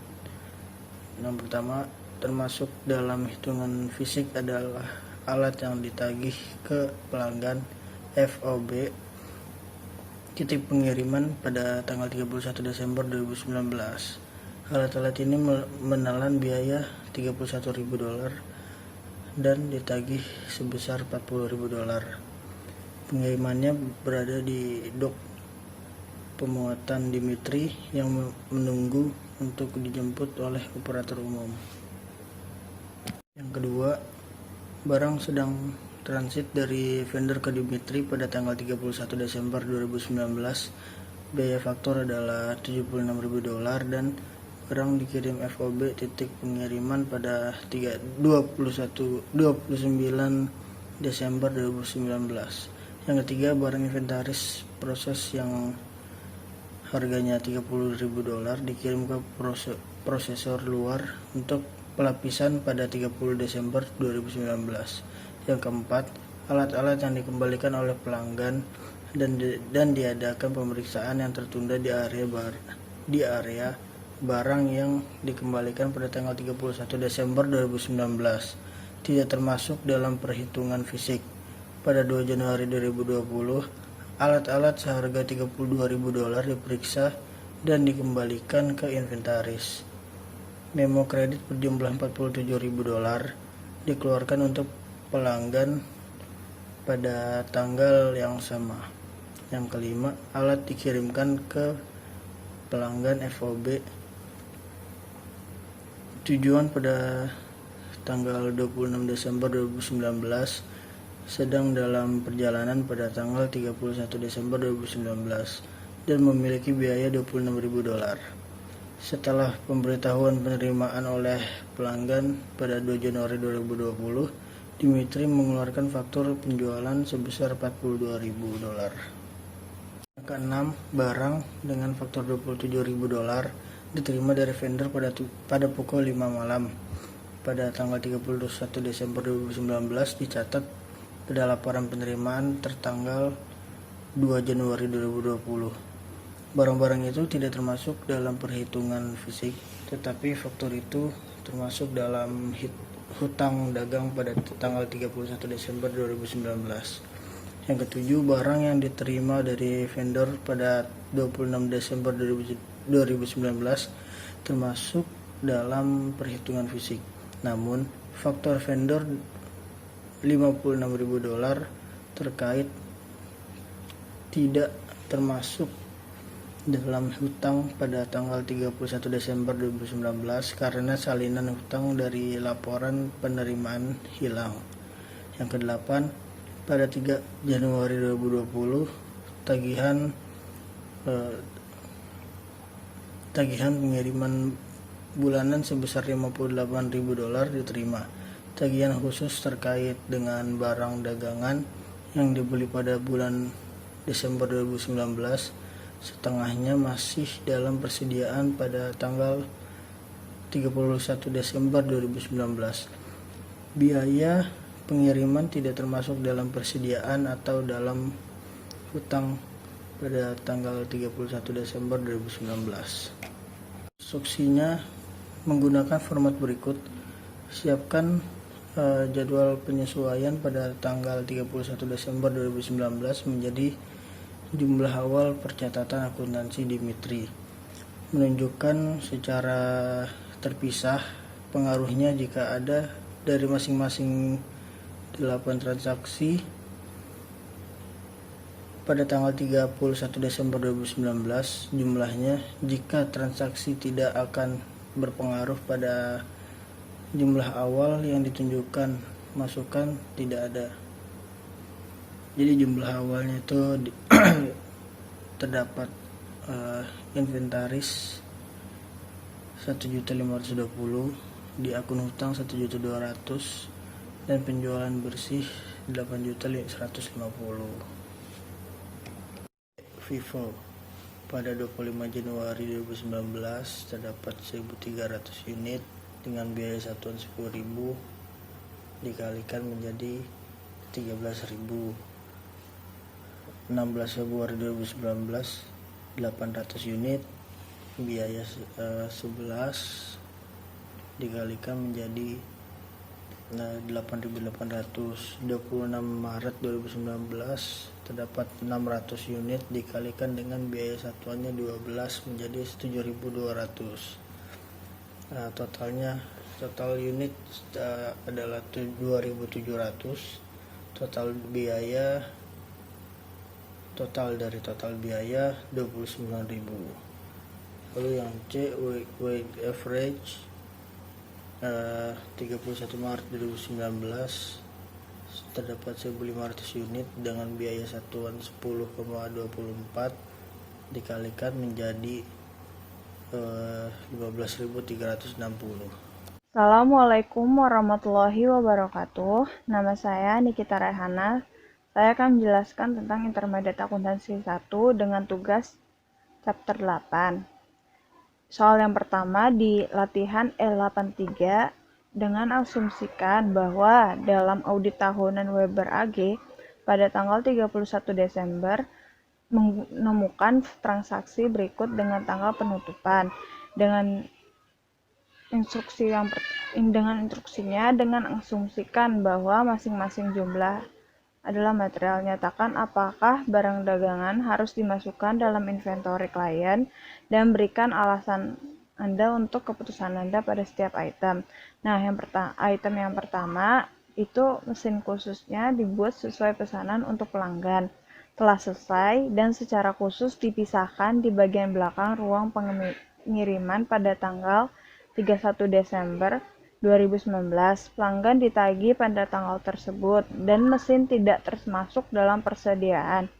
Yang pertama, termasuk dalam hitungan fisik adalah alat yang ditagih ke pelanggan FOB titik pengiriman pada tanggal 31 Desember 2019. Alat-alat ini menelan biaya $31.000 dan ditagih sebesar $40.000. Pengirimannya berada di dok pemuatan Dimitri yang menunggu untuk dijemput oleh operator umum. Yang kedua, barang sedang transit dari vendor ke Dimitri pada tanggal 31 Desember 2019. Biaya faktur adalah $76.000 dan barang dikirim FOB titik pengiriman pada 29 Desember 2019. Yang ketiga, barang inventaris proses yang harganya $30.000 dikirim ke prosesor luar untuk pelapisan pada 30 Desember 2019. Yang keempat, alat-alat yang dikembalikan oleh pelanggan dan diadakan pemeriksaan yang tertunda di area barang yang dikembalikan pada tanggal 31 Desember 2019 tidak termasuk dalam perhitungan fisik. Pada 2 Januari 2020, alat-alat seharga $32.000 diperiksa dan dikembalikan ke inventaris. Memo kredit berjumlah $47.000 dikeluarkan untuk pelanggan pada tanggal yang sama. Yang kelima, alat dikirimkan ke pelanggan FOB tujuan pada tanggal 26 Desember 2019 sedang dalam perjalanan pada tanggal 31 Desember 2019 dan memiliki biaya $26.000. Setelah pemberitahuan penerimaan oleh pelanggan pada 2 Januari 2020, Dimitri mengeluarkan faktur penjualan sebesar $42.000. Yang keenam, barang dengan faktur $27.000 diterima dari vendor pada pukul 5 malam. Pada tanggal 31 Desember 2019 dicatat pada laporan penerimaan tertanggal 2 Januari 2020. Barang-barang itu tidak termasuk dalam perhitungan fisik, tetapi faktur itu termasuk dalam hutang dagang pada tanggal 31 Desember 2019. Yang ketujuh, barang yang diterima dari vendor pada 26 Desember 2019 termasuk dalam perhitungan fisik. Namun, faktor vendor $56.000 terkait tidak termasuk dalam hutang pada tanggal 31 Desember 2019 karena salinan hutang dari laporan penerimaan hilang. Yang ke-8, pada 3 Januari 2020, tagihan pengiriman bulanan sebesar $58.000 diterima. Tagihan khusus terkait dengan barang dagangan yang dibeli pada bulan Desember 2019 setengahnya masih dalam persediaan pada tanggal 31 Desember 2019. Biaya pengiriman tidak termasuk dalam persediaan atau dalam hutang pada tanggal 31 Desember 2019. Instruksinya menggunakan format berikut. Siapkan jadwal penyesuaian pada tanggal 31 Desember 2019 menjadi jumlah awal percatatan akuntansi di Mitri. Menunjukkan secara terpisah pengaruhnya jika ada dari masing-masing 8 transaksi pada tanggal 31 Desember 2019 jumlahnya. Jika transaksi tidak akan berpengaruh pada jumlah awal yang ditunjukkan, masukkan tidak ada. Jadi jumlah awalnya itu terdapat inventaris 1.520, di akun hutang 1.200, dan penjualan bersih 8.150. FIFO pada 25 Januari 2019 terdapat 1.300 unit dengan biaya satuan 10.000 dikalikan menjadi 13.000. 16 Februari 2019 800 unit biaya 11 dikalikan menjadi 8.800. 26 Maret 2019 terdapat 600 unit dikalikan dengan biaya satuannya 12 menjadi 7.200. Total unit adalah 2.700. Total dari total biaya 29.000. Lalu yang C, weight average 31 Maret 2019 terdapat 1.500 unit dengan biaya satuan 10,24 dikalikan menjadi 15.360. Assalamualaikum warahmatullahi wabarakatuh. Nama saya Nikita Rehana. Saya akan menjelaskan tentang Intermediate Akuntansi 1 dengan tugas chapter 8. Soal yang pertama di latihan E83, dengan asumsikan bahwa dalam audit tahunan Weber AG pada tanggal 31 Desember menemukan transaksi berikut dengan tanggal penutupan. Dengan instruksinya dengan asumsikan bahwa masing-masing jumlah adalah material. Nyatakan apakah barang dagangan harus dimasukkan dalam inventory klien dan berikan alasan Anda untuk keputusan Anda pada setiap item. Nah, item yang pertama itu mesin khususnya dibuat sesuai pesanan untuk pelanggan. Telah selesai dan secara khusus dipisahkan di bagian belakang ruang pengiriman pada tanggal 31 Desember 2019, pelanggan ditagih pada tanggal tersebut dan mesin tidak termasuk dalam persediaan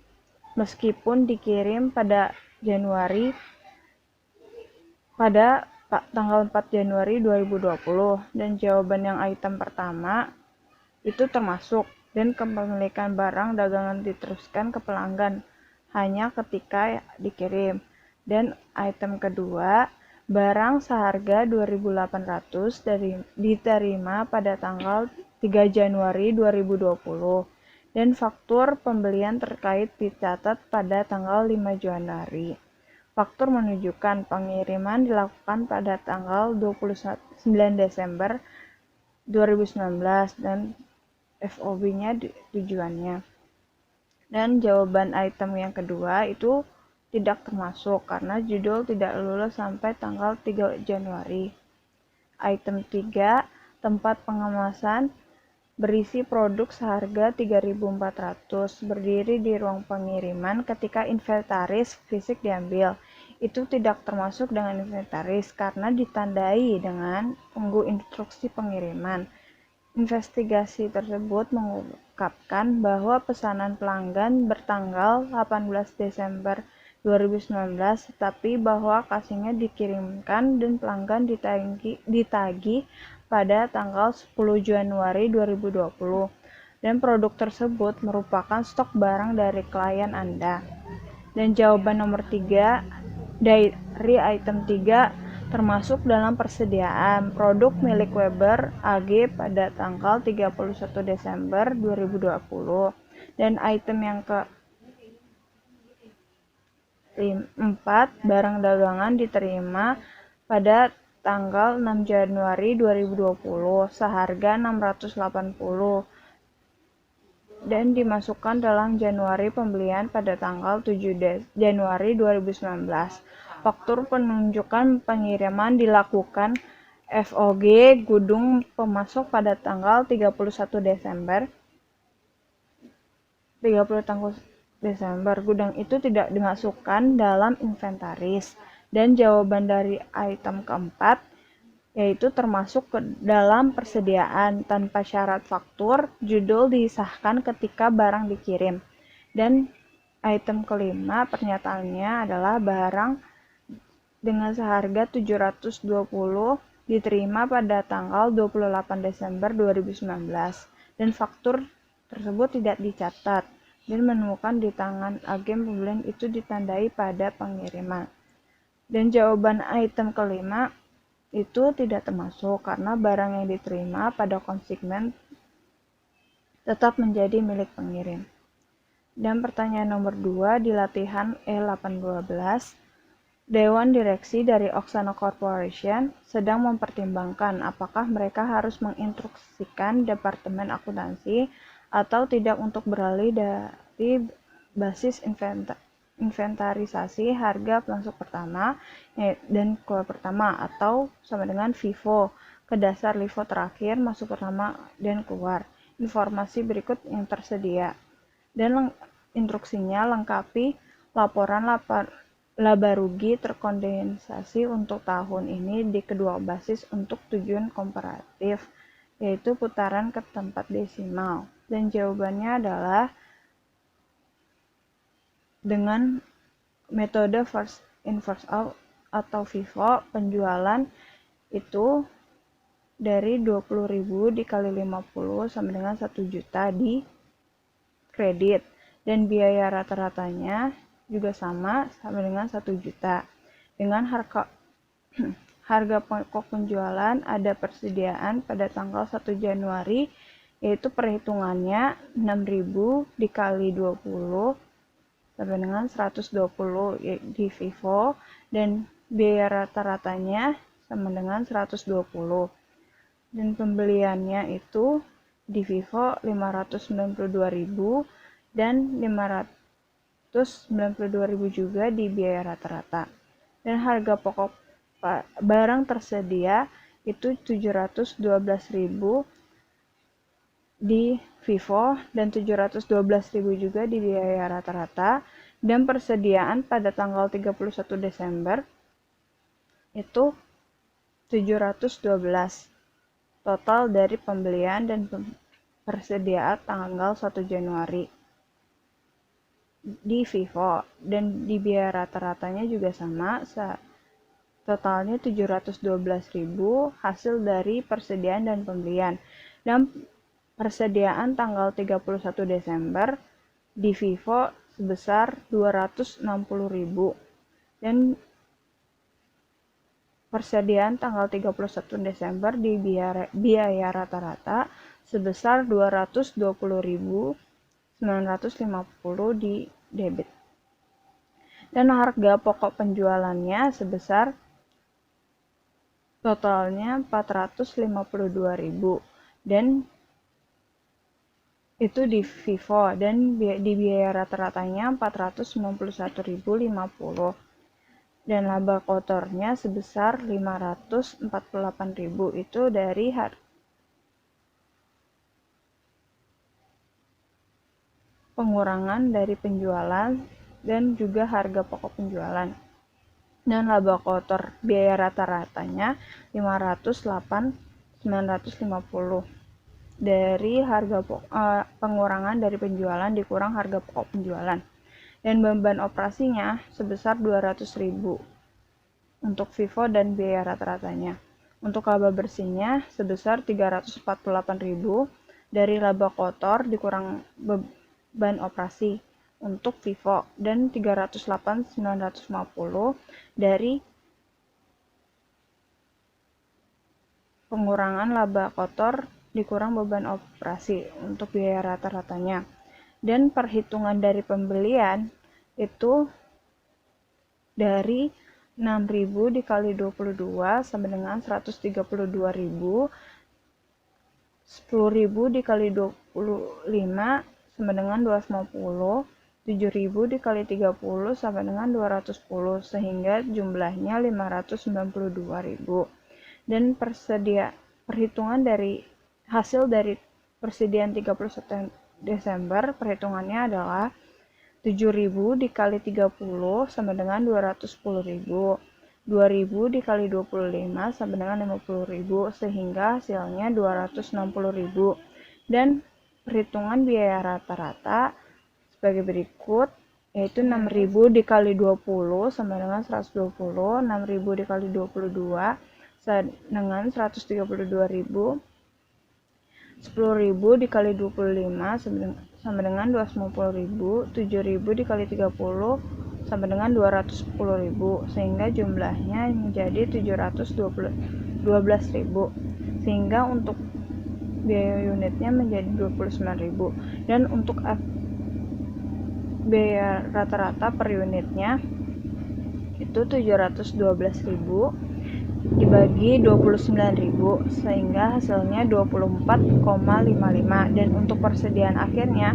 meskipun dikirim pada tanggal 4 Januari 2020. Dan jawaban yang item pertama itu termasuk dan kepemilikan barang dagangan diteruskan ke pelanggan hanya ketika dikirim. Dan item kedua, barang seharga 2.800 diterima pada tanggal 3 Januari 2020 dan faktur pembelian terkait dicatat pada tanggal 5 Januari. Faktur menunjukkan pengiriman dilakukan pada tanggal 29 Desember 2019 dan FOB-nya tujuannya. Dan jawaban item yang kedua itu tidak termasuk karena judul tidak lulus sampai tanggal 3 Januari. Item 3, tempat pengemasan berisi produk seharga 3.400 berdiri di ruang pengiriman ketika inventaris fisik diambil. itu tidak termasuk dengan inventaris karena ditandai dengan tunggu instruksi pengiriman. Investigasi tersebut mengungkapkan bahwa pesanan pelanggan bertanggal 18 Desember 2019, tetapi bahwa casingnya dikirimkan dan pelanggan ditagih pada tanggal 10 Januari 2020, dan produk tersebut merupakan stok barang dari klien Anda. Dan jawaban nomor 3 dari item 3 termasuk dalam persediaan produk milik Weber AG pada tanggal 31 Desember 2020. Dan item yang keempat, barang dagangan diterima pada tanggal 6 Januari 2020 seharga 680 dan dimasukkan dalam Januari pembelian pada tanggal 7 Januari 2019. Faktur penunjukan pengiriman dilakukan FOG Gudung Pemasok pada tanggal 31 Desember. Gudang itu tidak dimasukkan dalam inventaris. Dan jawaban dari item keempat yaitu termasuk ke dalam persediaan tanpa syarat faktur, judul disahkan ketika barang dikirim. Dan item kelima pernyataannya adalah barang dengan seharga 720 diterima pada tanggal 28 Desember 2019 dan faktur tersebut tidak dicatat dan menemukan di tangan agen pembelian itu ditandai pada pengiriman. Dan jawaban item kelima itu tidak termasuk karena barang yang diterima pada konsigmen tetap menjadi milik pengirim. Dan pertanyaan nomor 2 di latihan E812, Dewan Direksi dari Oksana Corporation sedang mempertimbangkan apakah mereka harus menginstruksikan Departemen Akuntansi atau tidak untuk beralih dari basis inventarisasi harga masuk pertama dan keluar pertama atau sama dengan FIFO ke dasar LIFO terakhir masuk pertama dan keluar. Informasi berikut yang tersedia dan instruksinya lengkapi laporan laba rugi terkondensasi untuk tahun ini di kedua basis untuk tujuan komparatif, yaitu putaran ke tempat desimal. Dan jawabannya adalah dengan metode first in first out atau FIFO, penjualan itu dari 20.000 dikali 50 sama dengan 1 juta di kredit, dan biaya rata-ratanya juga sama dengan 1 juta. Dengan harga pokok penjualan ada persediaan pada tanggal 1 Januari, yaitu perhitungannya 6.000 dikali 20 sampai dengan 120 di FIFO, dan biaya rata-ratanya sama dengan 120. Dan pembeliannya itu di FIFO 592.000 dan 592.000 juga di biaya rata-rata. Dan harga pokok barang tersedia itu 712.000 di FIFO dan 712.000 juga di biaya rata-rata, dan persediaan pada tanggal 31 Desember itu 712 total dari pembelian dan persediaan tanggal 1 Januari di FIFO, dan di biaya rata-ratanya juga sama, totalnya 712.000 hasil dari persediaan dan pembelian. Dan persediaan tanggal 31 Desember di FIFO sebesar 260.000 dan persediaan tanggal 31 Desember di biaya rata-rata sebesar 220.950 di debit. Dan harga pokok penjualannya sebesar totalnya 452.000 dan itu di FIFO, dan di biaya rata-ratanya 491.050 dan laba kotornya sebesar 548.000 itu dari pengurangan dari penjualan dan juga harga pokok penjualan. dan laba kotor biaya rata-ratanya 508.950 dari harga pengurangan dari penjualan dikurang harga pokok penjualan, dan beban operasinya sebesar 200.000 untuk FIFO dan biaya rata-ratanya. Untuk laba bersihnya sebesar 348.000 dari laba kotor dikurang beban operasi untuk FIFO dan 308.950 dari pengurangan laba kotor dikurang beban operasi untuk biaya rata-ratanya. Dan perhitungan dari pembelian itu dari 6.000 dikali 22 sama dengan 132.000, 10.000 dikali 25 sama dengan 250, 7.000 dikali 30 sama dengan 210, sehingga jumlahnya 592.000. Dan perhitungan dari hasil dari persediaan 31 Desember, perhitungannya adalah 7.000 dikali 30 sama dengan 210.000, 2.000 dikali 25 sama dengan 50.000, sehingga hasilnya 260.000. Dan perhitungan biaya rata-rata sebagai berikut, yaitu 6.000 dikali 20 sama dengan 120, 6.000 dikali 22 sama dengan 132.000, 10.000 dikali 25 sama dengan 250.000, 7.000 dikali 30 sama dengan 210.000, sehingga jumlahnya menjadi 712.000, sehingga untuk biaya unitnya menjadi 29.000. Dan untuk biaya rata-rata per unitnya itu 712.000 dibagi 29.000, sehingga hasilnya 24,55, dan untuk persediaan akhirnya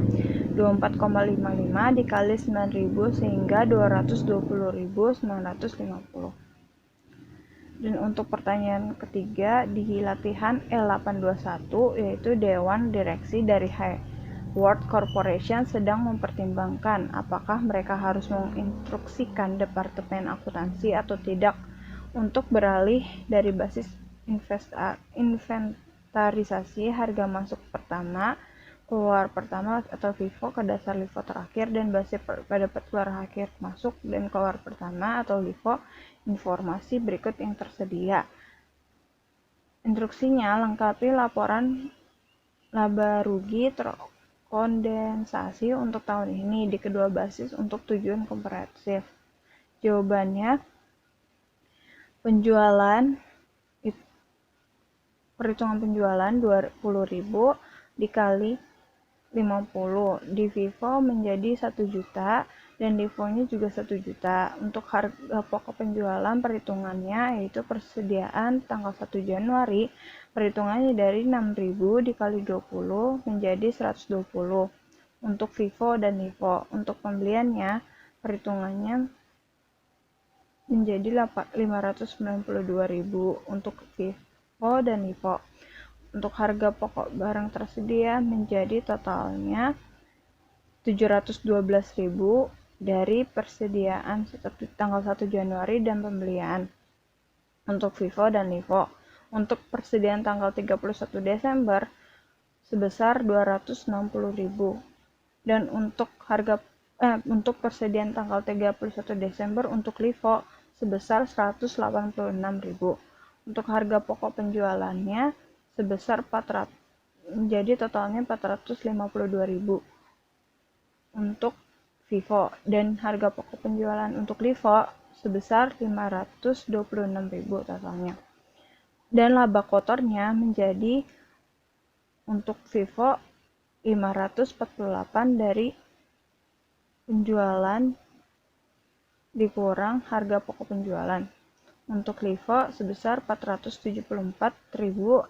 24,55 dikali 9.000 sehingga 220.950. Dan untuk pertanyaan ketiga di latihan L821, yaitu Dewan Direksi dari Hayward Corporation sedang mempertimbangkan apakah mereka harus menginstruksikan Departemen Akuntansi atau tidak untuk beralih dari basis inventarisasi harga masuk pertama, keluar pertama atau FIFO ke dasar LIFO terakhir, dan basis pada keluar akhir masuk dan keluar pertama atau LIFO informasi berikut yang tersedia. Instruksinya lengkapi laporan laba rugi terkondensasi untuk tahun ini di kedua basis untuk tujuan komparatif. Jawabannya, perhitungan penjualan 20.000 dikali 50 di FIFO menjadi 1 juta dan LIFO-nya juga 1 juta. Untuk harga pokok penjualan perhitungannya yaitu persediaan tanggal 1 Januari, perhitungannya dari 6.000 dikali 20 menjadi 120 untuk FIFO dan LIFO. Untuk pembeliannya perhitungannya menjadi 592.000 untuk FIFO dan LIFO. Untuk harga pokok barang tersedia menjadi totalnya 712.000 dari persediaan tanggal 1 Januari dan pembelian untuk FIFO dan LIFO. Untuk persediaan tanggal 31 Desember sebesar 260.000, dan untuk persediaan tanggal 31 Desember untuk LIFO sebesar 186.000. Untuk harga pokok penjualannya sebesar 400, menjadi totalnya 452.000 untuk FIFO, dan harga pokok penjualan untuk LIFO sebesar 526.000 totalnya. Dan laba kotornya menjadi untuk FIFO 548 dari penjualan dikurang harga pokok penjualan. Untuk LIFO sebesar 474.000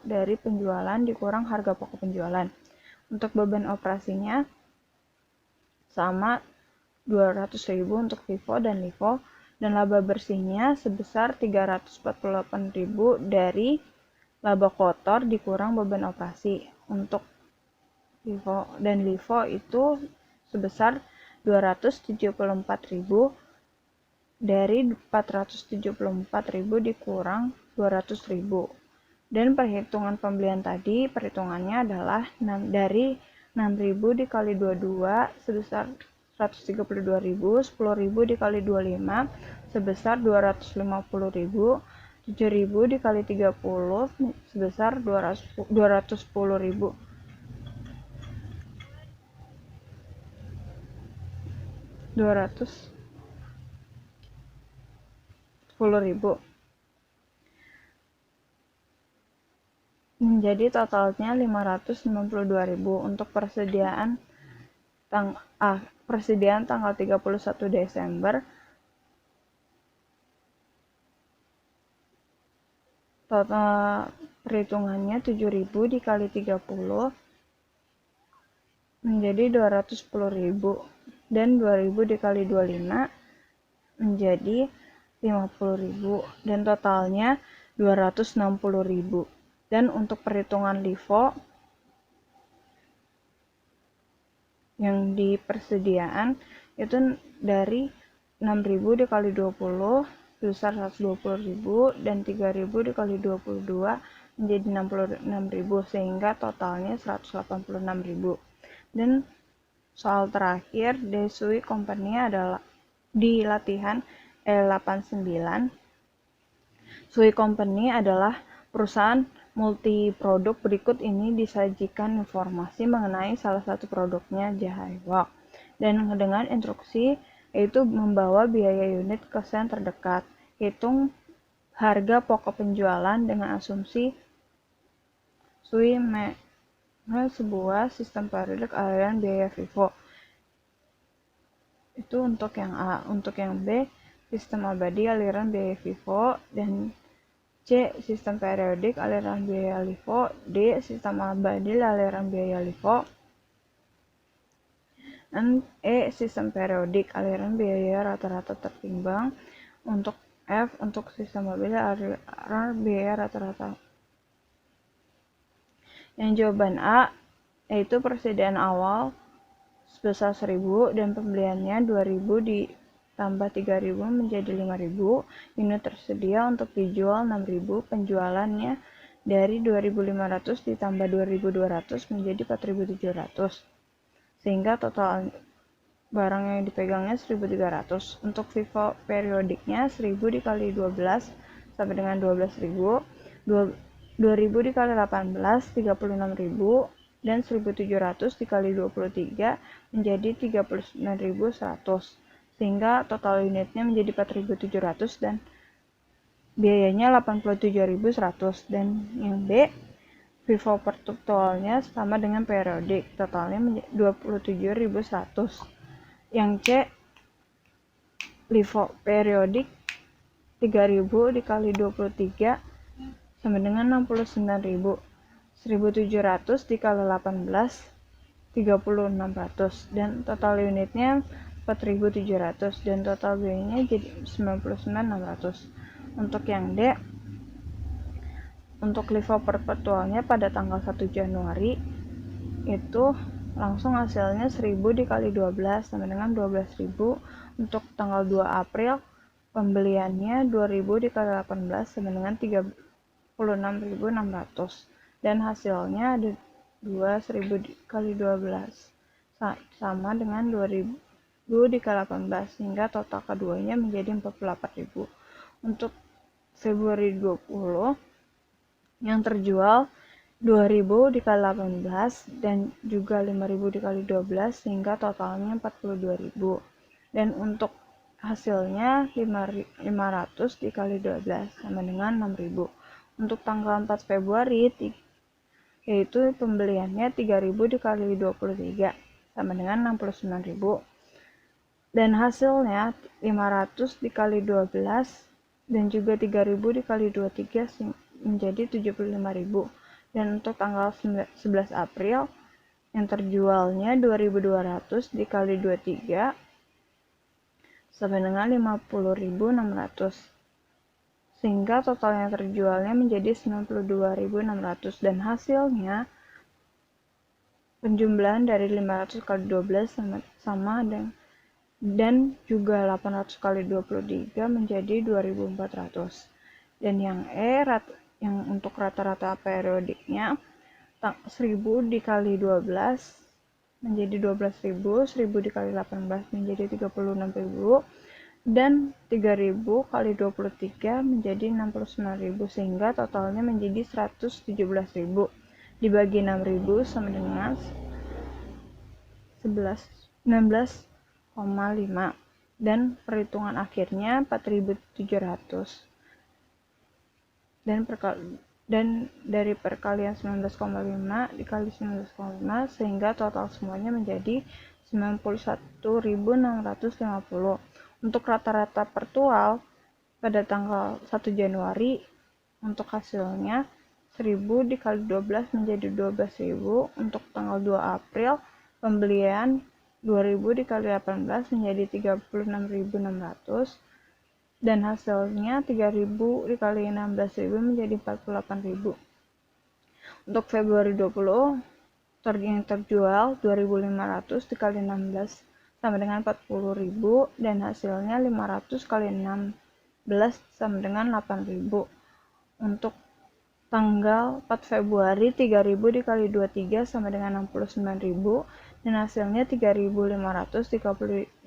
dari penjualan dikurang harga pokok penjualan. Untuk beban operasinya sama 200.000 untuk FIFO dan LIFO, dan laba bersihnya sebesar 348.000 dari laba kotor dikurang beban operasi. Untuk FIFO dan LIFO itu sebesar 274.000 dari 474.000 dikurang 200.000. Dan perhitungan pembelian tadi, perhitungannya adalah dari 6.000 dikali 22 sebesar 132.000, 10.000 dikali 25 sebesar 250.000, 7.000 dikali 30 sebesar 210.000. Menjadi totalnya 592.000 untuk persediaan tanggal 31 Desember. Total perhitungannya 7.000 dikali 30 menjadi 210.000 dan 2.000 dikali 25 menjadi 50.000 dan totalnya 260.000. Dan untuk perhitungan LIFO yang di persediaan itu dari 6.000 dikali 20 sebesar 120.000 dan 3.000 dikali 22 menjadi 66.000 sehingga totalnya 186.000. Dan soal terakhir, Desui Company adalah di latihan L89. Sui Company adalah perusahaan multiproduk. Berikut ini disajikan informasi mengenai salah satu produknya, Jahaiwalk, dan dengan instruksi yaitu membawa biaya unit ke sen terdekat. Hitung harga pokok penjualan dengan asumsi Sui sebuah sistem periodik aliran biaya FIFO. Itu untuk yang A. Untuk yang B, sistem abadi aliran biaya FIFO, dan C. Sistem periodik aliran biaya LIFO. D. Sistem abadi aliran biaya LIFO. Dan E. Sistem periodik aliran biaya rata-rata tertimbang. Untuk F. Untuk sistem abadi aliran biaya rata-rata. Yang jawaban A yaitu persediaan awal sebesar 1.000 dan pembeliannya 2.000 ditambah 3.000 menjadi 5.000. Unit tersedia untuk dijual 6.000. Penjualannya dari 2.500 ditambah 2.200 menjadi 4.700. Sehingga total barang yang dipegangnya 1.300. Untuk FIFO periodiknya 1.000 dikali 12 sampai dengan 12.000. 2.000 dikali 18 36.000 dan 1.700 dikali 23 menjadi 39.100 sehingga total unitnya menjadi 4.700 dan biayanya 87.100. Dan yang B, FIFO pertualnya sama dengan periodik, totalnya 27.100. Yang C, LIFO periodik 3.000 dikali 23 sama dengan 69.000. 1.700 dikali 18 36.000 dan total unitnya 4.700 dan total biayanya jadi 99.600. Untuk yang D, untuk LIFO perpetualnya pada tanggal 1 Januari itu langsung hasilnya 1.000 dikali 12 sama dengan 12.000. Untuk tanggal 2 April pembeliannya 2.000 dikali 18 sama dengan 36.600 dan hasilnya ada 2.000 dikali 12 sama dengan 2.000 dikali 18 sehingga total keduanya menjadi 48.000. Untuk Februari 20 yang terjual 2.000 dikali 18 dan juga 5.000 dikali 12 sehingga totalnya 42.000. Dan untuk hasilnya 500 dikali 12 sama dengan 6.000. Untuk tanggal 4 Februari yaitu pembeliannya 3.000 dikali 23 sama dengan 69.000 dan hasilnya 500 dikali 12 dan juga 3.000 dikali 23 menjadi 75.000. Dan untuk tanggal 11 April yang terjualnya 2.200 dikali 23 sama dengan 50.600 sehingga total yang terjualnya menjadi 92.600 dan hasilnya penjumlahan dari 500 kali 12 sama dengan dan juga 800 kali 23 menjadi 2400. Dan yang E, yang untuk rata-rata periodiknya 1000 dikali 12 menjadi 12.000, 1000 dikali 18 menjadi 36.000, dan 3000 kali 23 menjadi 69.000, sehingga totalnya menjadi 117.000 dibagi 6.000 sama dengan 19,5, dan perhitungan akhirnya 4.700. Dan dari perkalian 19,5 dikali 19,5 sehingga total semuanya menjadi 91.650. Untuk rata-rata pertual pada tanggal 1 Januari untuk hasilnya 1000 dikali 12 menjadi 12.000. Untuk tanggal 2 April pembelian 2000 dikali 18 menjadi 36.600. Dan hasilnya 3000 dikali 16.000 menjadi 48.000. Untuk Februari 20 yang terjual 2.500 dikali 16 sama dengan 40.000, dan hasilnya 500 kali 16 sama dengan 8.000. Untuk tanggal 4 Februari 3.000 dikali 23 sama dengan 69.000, dan hasilnya 3.500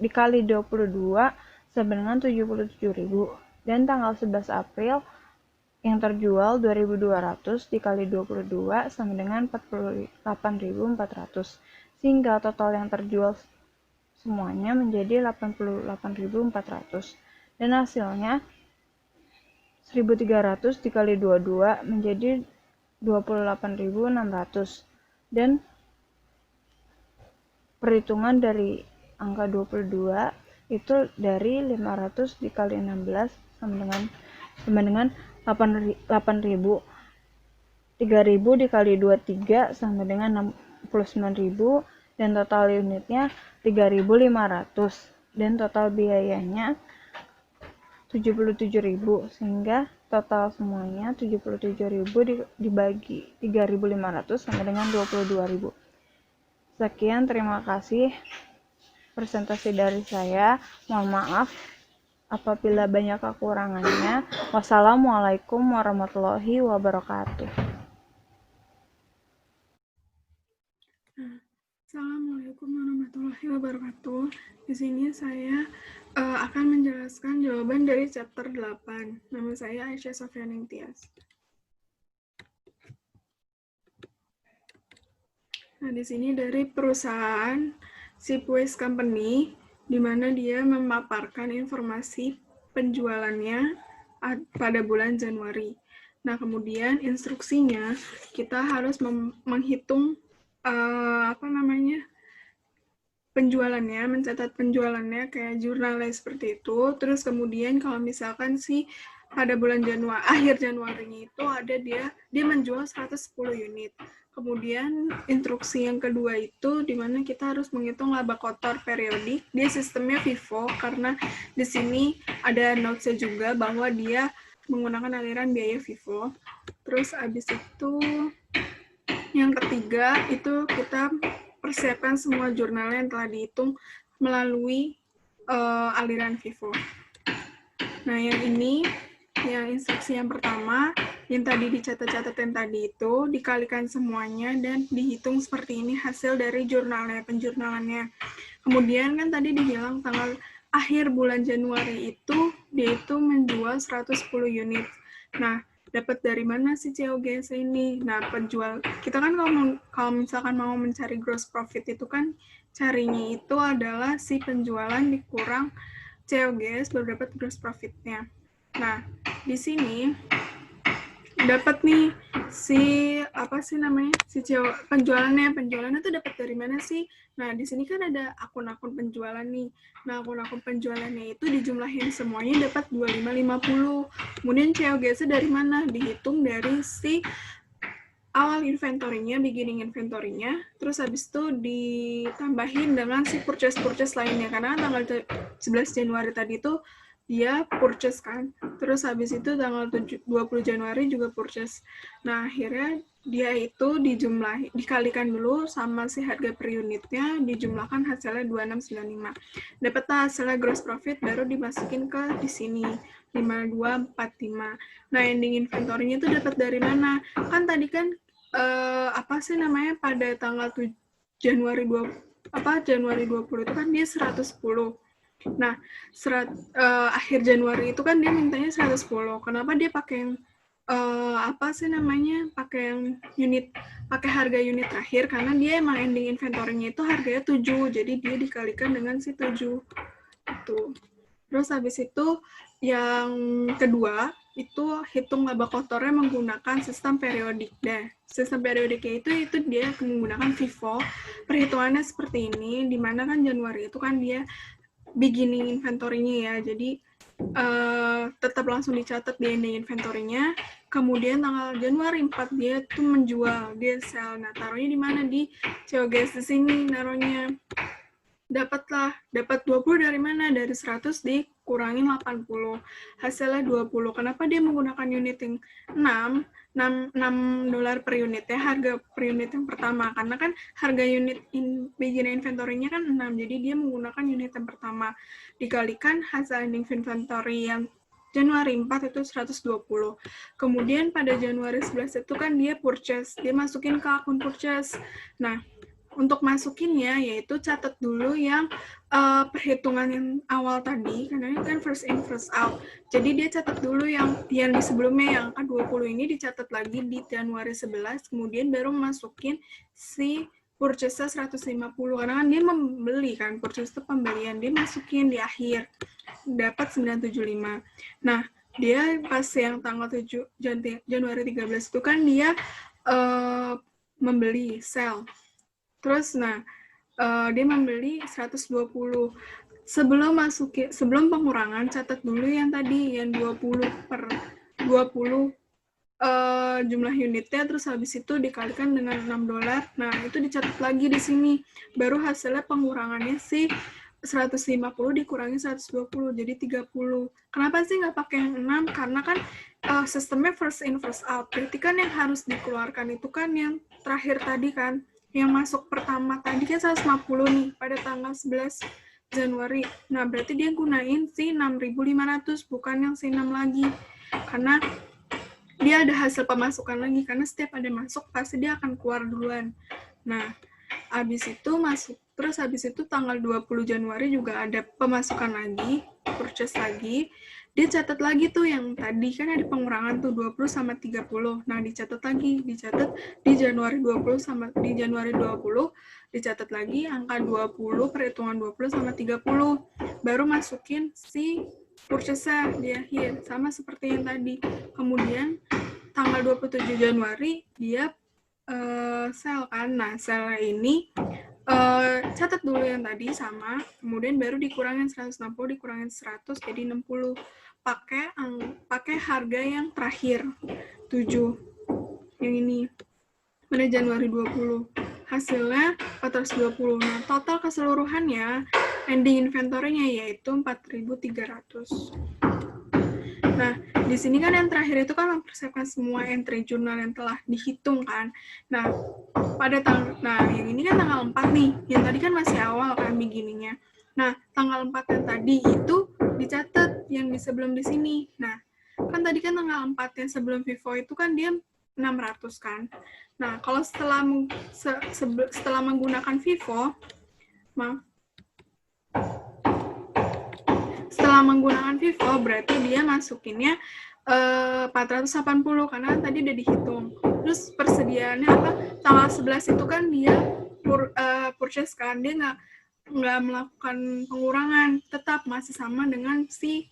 dikali 22 sama dengan 77.000. Dan tanggal 11 April yang terjual 2.200 dikali 22 sama dengan 48.400, sehingga total yang terjual semuanya menjadi 88.400. Dan hasilnya 1.300 dikali 22 menjadi 28.600. Dan perhitungan dari angka 22 itu dari 500 dikali 16 sama dengan 8.000. 3.000 dikali 23 sama dengan 69.000, dan total unitnya 3.500, dan total biayanya 77.000, sehingga total semuanya 77.000 dibagi 3.500 sama dengan 22.000. Sekian, terima kasih presentasi dari saya. Mohon maaf apabila banyak kekurangannya. Wassalamualaikum warahmatullahi wabarakatuh. Assalamualaikum warahmatullahi wabarakatuh. Di sini saya akan menjelaskan jawaban dari chapter 8. Nama saya Aisyah Sofyan Tias. Nah, di sini dari perusahaan Shipways Company, di mana dia memaparkan informasi penjualannya pada bulan Januari. Nah, kemudian instruksinya kita harus menghitung penjualannya, mencatat penjualannya kayak jurnalnya seperti itu. Terus kemudian kalau misalkan pada bulan akhir Januari itu ada dia menjual 110 unit. Kemudian instruksi yang kedua itu di mana kita harus menghitung laba kotor periodik. Dia sistemnya FIFO karena di sini ada notes-nya juga bahwa dia menggunakan aliran biaya FIFO. Terus habis itu yang ketiga itu kita persiapkan semua jurnalnya yang telah dihitung melalui aliran FIFO. Nah, yang ini, yang instruksi yang pertama, yang tadi dicatat-catatin tadi itu, dikalikan semuanya dan dihitung seperti ini hasil dari penjurnalannya. Kemudian kan tadi dibilang tanggal akhir bulan Januari itu, dia itu menjual 110 unit. Nah, dapat dari mana sih COGS ini? Nah, kita kan kalau misalkan mau mencari gross profit itu kan carinya itu adalah si penjualan dikurang COGS baru dapat gross profitnya. Nah, di sini dapat nih penjualannya tuh dapat dari mana sih? Nah, di sini kan ada akun-akun penjualan nih. Nah, akun-akun penjualannya itu dijumlahin semuanya dapat 2550. Kemudian COGS-nya dari mana? Dihitung dari awal inventory-nya, beginning inventory-nya, terus habis itu ditambahin dengan purchase lainnya. Karena tanggal 11 Januari tadi itu dia purchase kan. Terus habis itu tanggal 20 Januari juga purchase. Nah, akhirnya dia itu dikalikan dulu sama si harga per unitnya, dijumlahkan hasilnya 2695. Dapatlah hasilnya gross profit, baru dimasukin ke di sini 5245. Nah, ending inventory-nya itu dapat dari mana? Kan tadi kan pada tanggal Januari 20 itu kan dia 110. Nah, akhir Januari itu kan dia mintanya 110. Kenapa dia pakai yang pakai yang pakai harga unit terakhir? Karena dia emang ending inventory-nya itu harganya 7, jadi dia dikalikan dengan si 7. Itu. Terus habis itu yang kedua, itu hitung laba kotornya menggunakan sistem periodik. Nah, sistem periodiknya itu dia menggunakan FIFO. Perhitungannya seperti ini, di mana kan Januari itu kan dia beginning inventory-nya ya, jadi tetap langsung dicatat di ending inventory-nya. Kemudian tanggal Januari 4 dia tuh menjual, dia sell. Nah, taruhnya di mana? Di COGS di sini naruhnya. Dapat 20 dari mana? Dari 100 dikurangin 80. Hasilnya 20. Kenapa dia menggunakan unit yang 6 dolar per unit ya, harga per unit yang pertama. Karena kan harga unit beginning inventory-nya kan 6, jadi dia menggunakan unit yang pertama. Dikalikan hasil ending inventory yang Januari 4 itu 120. Kemudian pada Januari 11 itu kan dia purchase, dia masukin ke akun purchase. Nah, untuk masukinnya yaitu catat dulu yang perhitungan yang awal tadi, karena ini kan first in first out. Jadi dia catat dulu yang di sebelumnya, yang angka 20 ini dicatat lagi di Januari 11, kemudian baru masukin si purchase 150, karena kan dia membeli kan, purchase itu pembelian, dia masukin di akhir, dapat 975. Nah, dia pas yang tanggal 7 Januari 13 itu kan dia membeli, sell. Terus, dia membeli 120. Sebelum pengurangan, catat dulu yang tadi, yang 20 jumlah unitnya, terus habis itu dikalikan dengan $6. Nah, itu dicatat lagi di sini. Baru hasilnya pengurangannya sih 150 dikurangi 120, jadi 30. Kenapa sih nggak pakai yang 6? Karena kan sistemnya first in, first out. Berarti kan yang harus dikeluarkan itu kan yang terakhir tadi kan. Yang masuk pertama tadi kan 150 nih pada tanggal 11 Januari. Nah, berarti dia gunain si 6.500, bukan yang si 6 lagi. Karena dia ada hasil pemasukan lagi, karena setiap ada masuk pasti dia akan keluar duluan. Nah, habis itu tanggal 20 Januari juga ada pemasukan lagi, purchase lagi. Dia catat lagi tuh yang tadi kan ada pengurangan tuh 20 sama 30. Nah, dicatat di Januari 20 sama di Januari 20 dicatat lagi angka 20, perhitungan 20 sama 30. Baru masukin si purchase-nya di akhir, sama seperti yang tadi. Kemudian tanggal 27 Januari dia sell kan. Nah, sell ini catat dulu yang tadi sama, kemudian baru dikurangin 160, dikurangin 100, jadi 60. Pakai harga yang terakhir, 7. Yang ini, pada Januari 20. Hasilnya 420. Nah, total keseluruhannya, ending inventory-nya yaitu 4.300. Nah, di sini kan yang terakhir itu kan mempersiapkan semua entry jurnal yang telah dihitung kan. Nah, yang ini kan tanggal 4 nih. Yang tadi kan masih awal kan beginning-nya. Nah, tanggal 4 yang tadi itu dicatat yang sebelum di sini. Nah, kan tadi kan tanggal 4 yang sebelum FIFO itu kan dia 600 kan. Nah, kalau setelah menggunakan FIFO, berarti dia masukinnya 480 karena tadi udah dihitung. Terus persediaannya tanggal 11 itu kan dia purchase kan, dia nggak melakukan pengurangan, tetap masih sama dengan si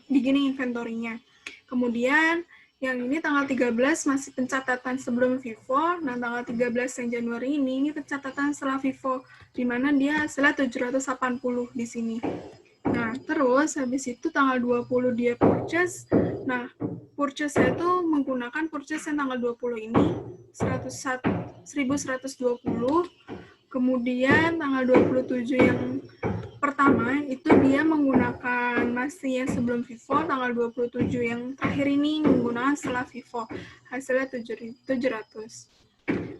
beginning inventory-nya. Kemudian yang ini tanggal 13 masih pencatatan sebelum FIFO. Nah, tanggal 13 yang Januari ini pencatatan setelah FIFO, di mana dia hasilnya 780 di sini. Nah, terus habis itu tanggal 20 dia purchase. Nah, purchase-nya itu menggunakan purchase yang tanggal 20 ini 1120. Kemudian tanggal 27 yang pertama itu dia menggunakan masih yang sebelum FIFO tanggal 27, yang terakhir ini menggunakan setelah FIFO, hasilnya 700.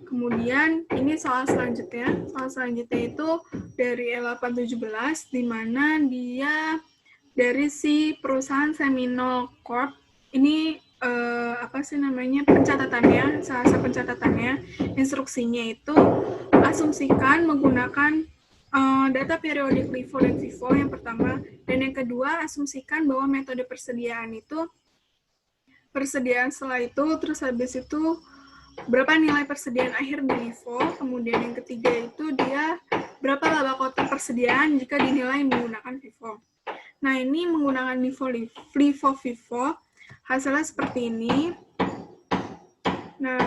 Kemudian ini soal selanjutnya itu dari L817, di mana dia dari si perusahaan Seminole Corp. Ini pencatatannya, salah satu pencatatannya, instruksinya itu asumsikan menggunakan data periodik LIFO dan FIFO yang pertama, dan yang kedua asumsikan bahwa metode persediaan setelah itu, terus habis itu berapa nilai persediaan akhir di LIFO, kemudian yang ketiga itu dia berapa laba kotor persediaan jika dinilai menggunakan FIFO. Nah, ini menggunakan LIFO-FIFO, hasilnya seperti ini. Nah,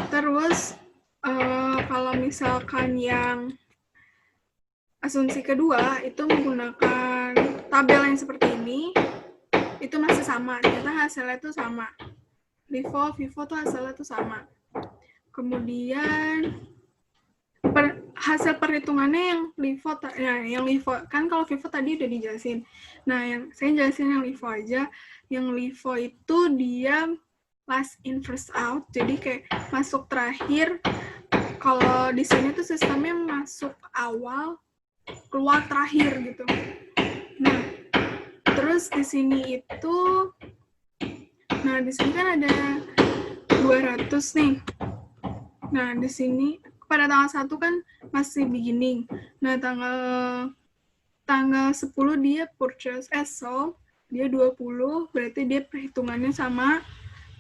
terus kalau misalkan yang asumsi kedua itu menggunakan tabel yang seperti ini, itu masih sama, ternyata hasilnya itu sama. LIFO, FIFO tuh hasilnya tuh sama. Kemudian hasil perhitungannya yang LIFO, kan kalau FIFO tadi udah dijelasin. Nah, yang saya jelasin yang LIFO aja. Yang LIFO itu dia last in first out, jadi kayak masuk terakhir. Kalau di sini tuh sistemnya masuk awal, keluar terakhir gitu. Nah, terus di sini itu, di sini kan ada 200 nih. Nah, di sini pada tanggal 1 kan masih beginning. Nah, tanggal 10 dia purchase sold, dia 20, berarti dia perhitungannya sama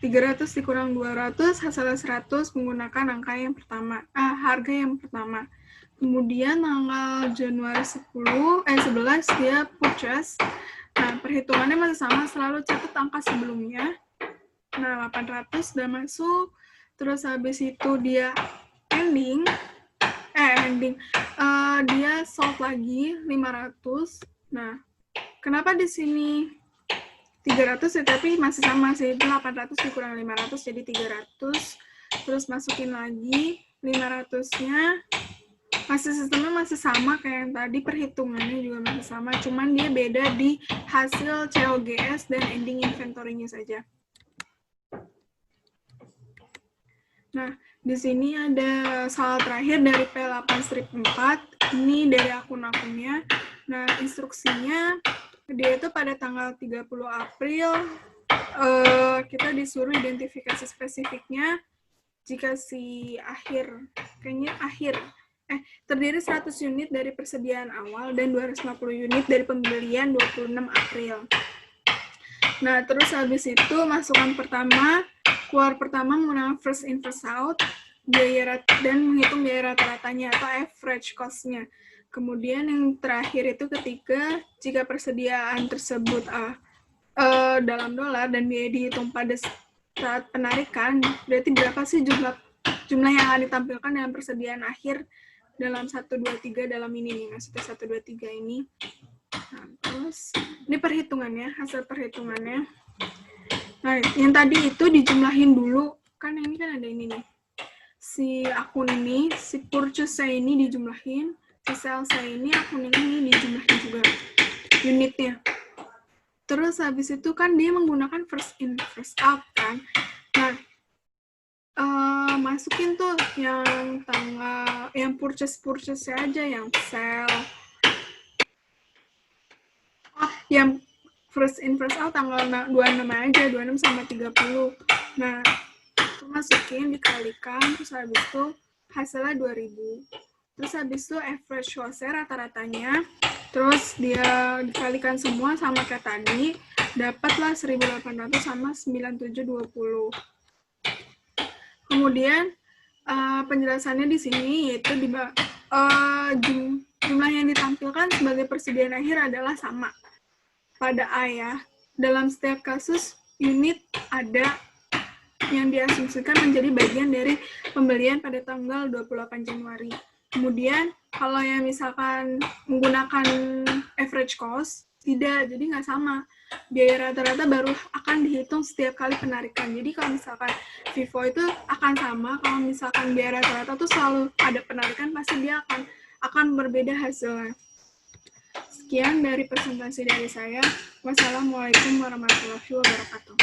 300 dikurang 200, hasilnya 100 menggunakan angka yang pertama, harga yang pertama. Kemudian tanggal Januari 11 dia purchase. Nah, perhitungannya masih sama, selalu catat angka sebelumnya. Nah, 800 udah masuk. Terus habis itu dia dia sold lagi 500. Nah, kenapa di sini 300 ya, tapi masih sama sih, 800 dikurang 500 jadi 300. Terus masukin lagi 500-nya. Sistemnya masih sama kayak yang tadi, perhitungannya juga masih sama, cuman dia beda di hasil COGS dan ending inventory-nya saja. Nah, di sini ada soal terakhir dari P8-4, ini dari akun-akunnya. Nah, instruksinya, dia itu pada tanggal 30 April, kita disuruh identifikasi spesifiknya jika si terdiri 100 unit dari persediaan awal dan 250 unit dari pembelian 26 April. Nah, terus habis itu masukan pertama, keluar pertama menggunakan first in first out, dan menghitung biaya rata-ratanya atau average cost-nya. Kemudian yang terakhir itu ketiga, jika persediaan tersebut dalam dolar dan biaya dihitung pada saat penarikan, berarti berapa sih jumlah yang akan ditampilkan dalam persediaan akhir dalam 123 dalam ini nih, maksudnya 123 ini. Nah, terus ini perhitungannya, hasil perhitungannya. Nah, yang tadi itu dijumlahin dulu, kan ini kan ada ini nih. Si akun ini, si purchase saya ini dijumlahin, si sales saya ini, akun ini dijumlahin juga unitnya. Terus habis itu kan dia menggunakan first in, first out kan. Nah, masukin tuh yang yang purchase aja, yang sell. Yang first in first out tanggal 26 aja, 26 sama 30. Nah, itu masukin, dikalikan, terus habis itu hasilnya 2000. Terus habis itu average cost-nya rata-ratanya, terus dia dikalikan semua sama kayak tadi, dapatlah 1800 sama 9720. Kemudian penjelasannya di sini yaitu jumlah yang ditampilkan sebagai persediaan akhir adalah sama pada A ya. Dalam setiap kasus unit ada yang diasumsikan menjadi bagian dari pembelian pada tanggal 28 Januari. Kemudian kalau yang misalkan menggunakan average cost, tidak, jadi nggak sama. Biaya rata-rata baru akan dihitung setiap kali penarikan. Jadi kalau misalkan FIFO itu akan sama, kalau misalkan biaya rata-rata tuh selalu ada penarikan, pasti dia akan berbeda hasilnya. Sekian dari presentasi dari saya. Wassalamualaikum warahmatullahi wabarakatuh.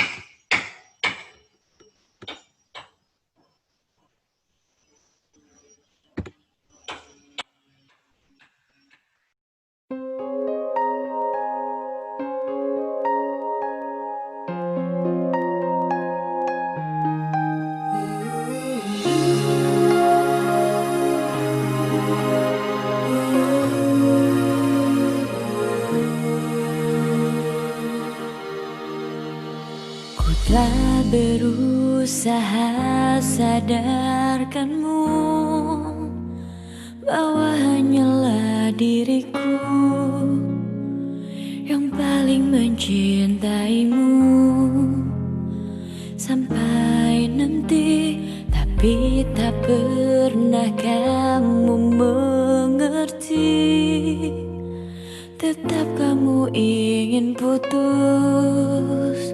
Ku telah berusaha sadarkanmu bahwa hanyalah diriku yang paling mencintaimu sampai nanti, tapi tak pernah kamu mengerti. Tetap kamu ingin putus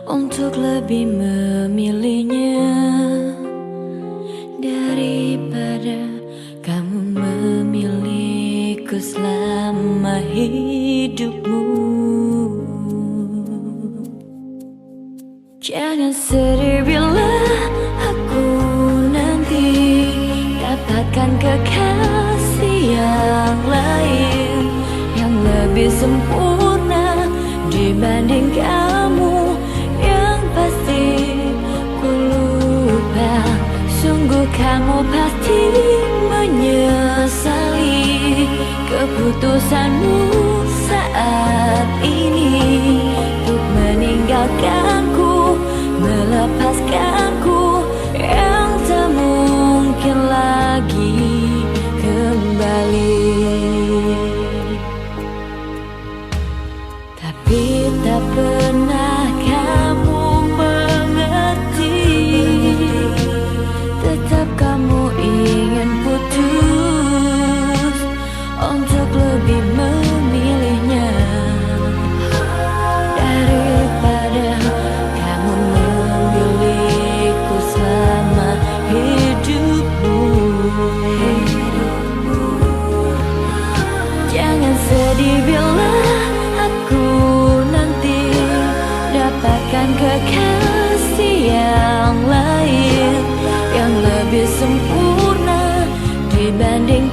untuk lebih memilihnya daripada kamu memilihku selama hidupmu. Jangan sedih bila aku nanti dapatkan kekasih yang lain yang lebih sempurna dibanding kamu. Yang pasti ku lupa, sungguh kamu pasti menyesali keputusanmu saat ini untuk meninggalkanku, melepaskanku yang tak mungkin lagi kembali. Tapi tak pernah kamu mengerti, tetap kamu ingin putus untuk lebih memilihnya daripada kamu memilihku selama hidupmu. Jangan sedih bila aku nanti dapatkan kekasih yang lain yang lebih sempurna dibanding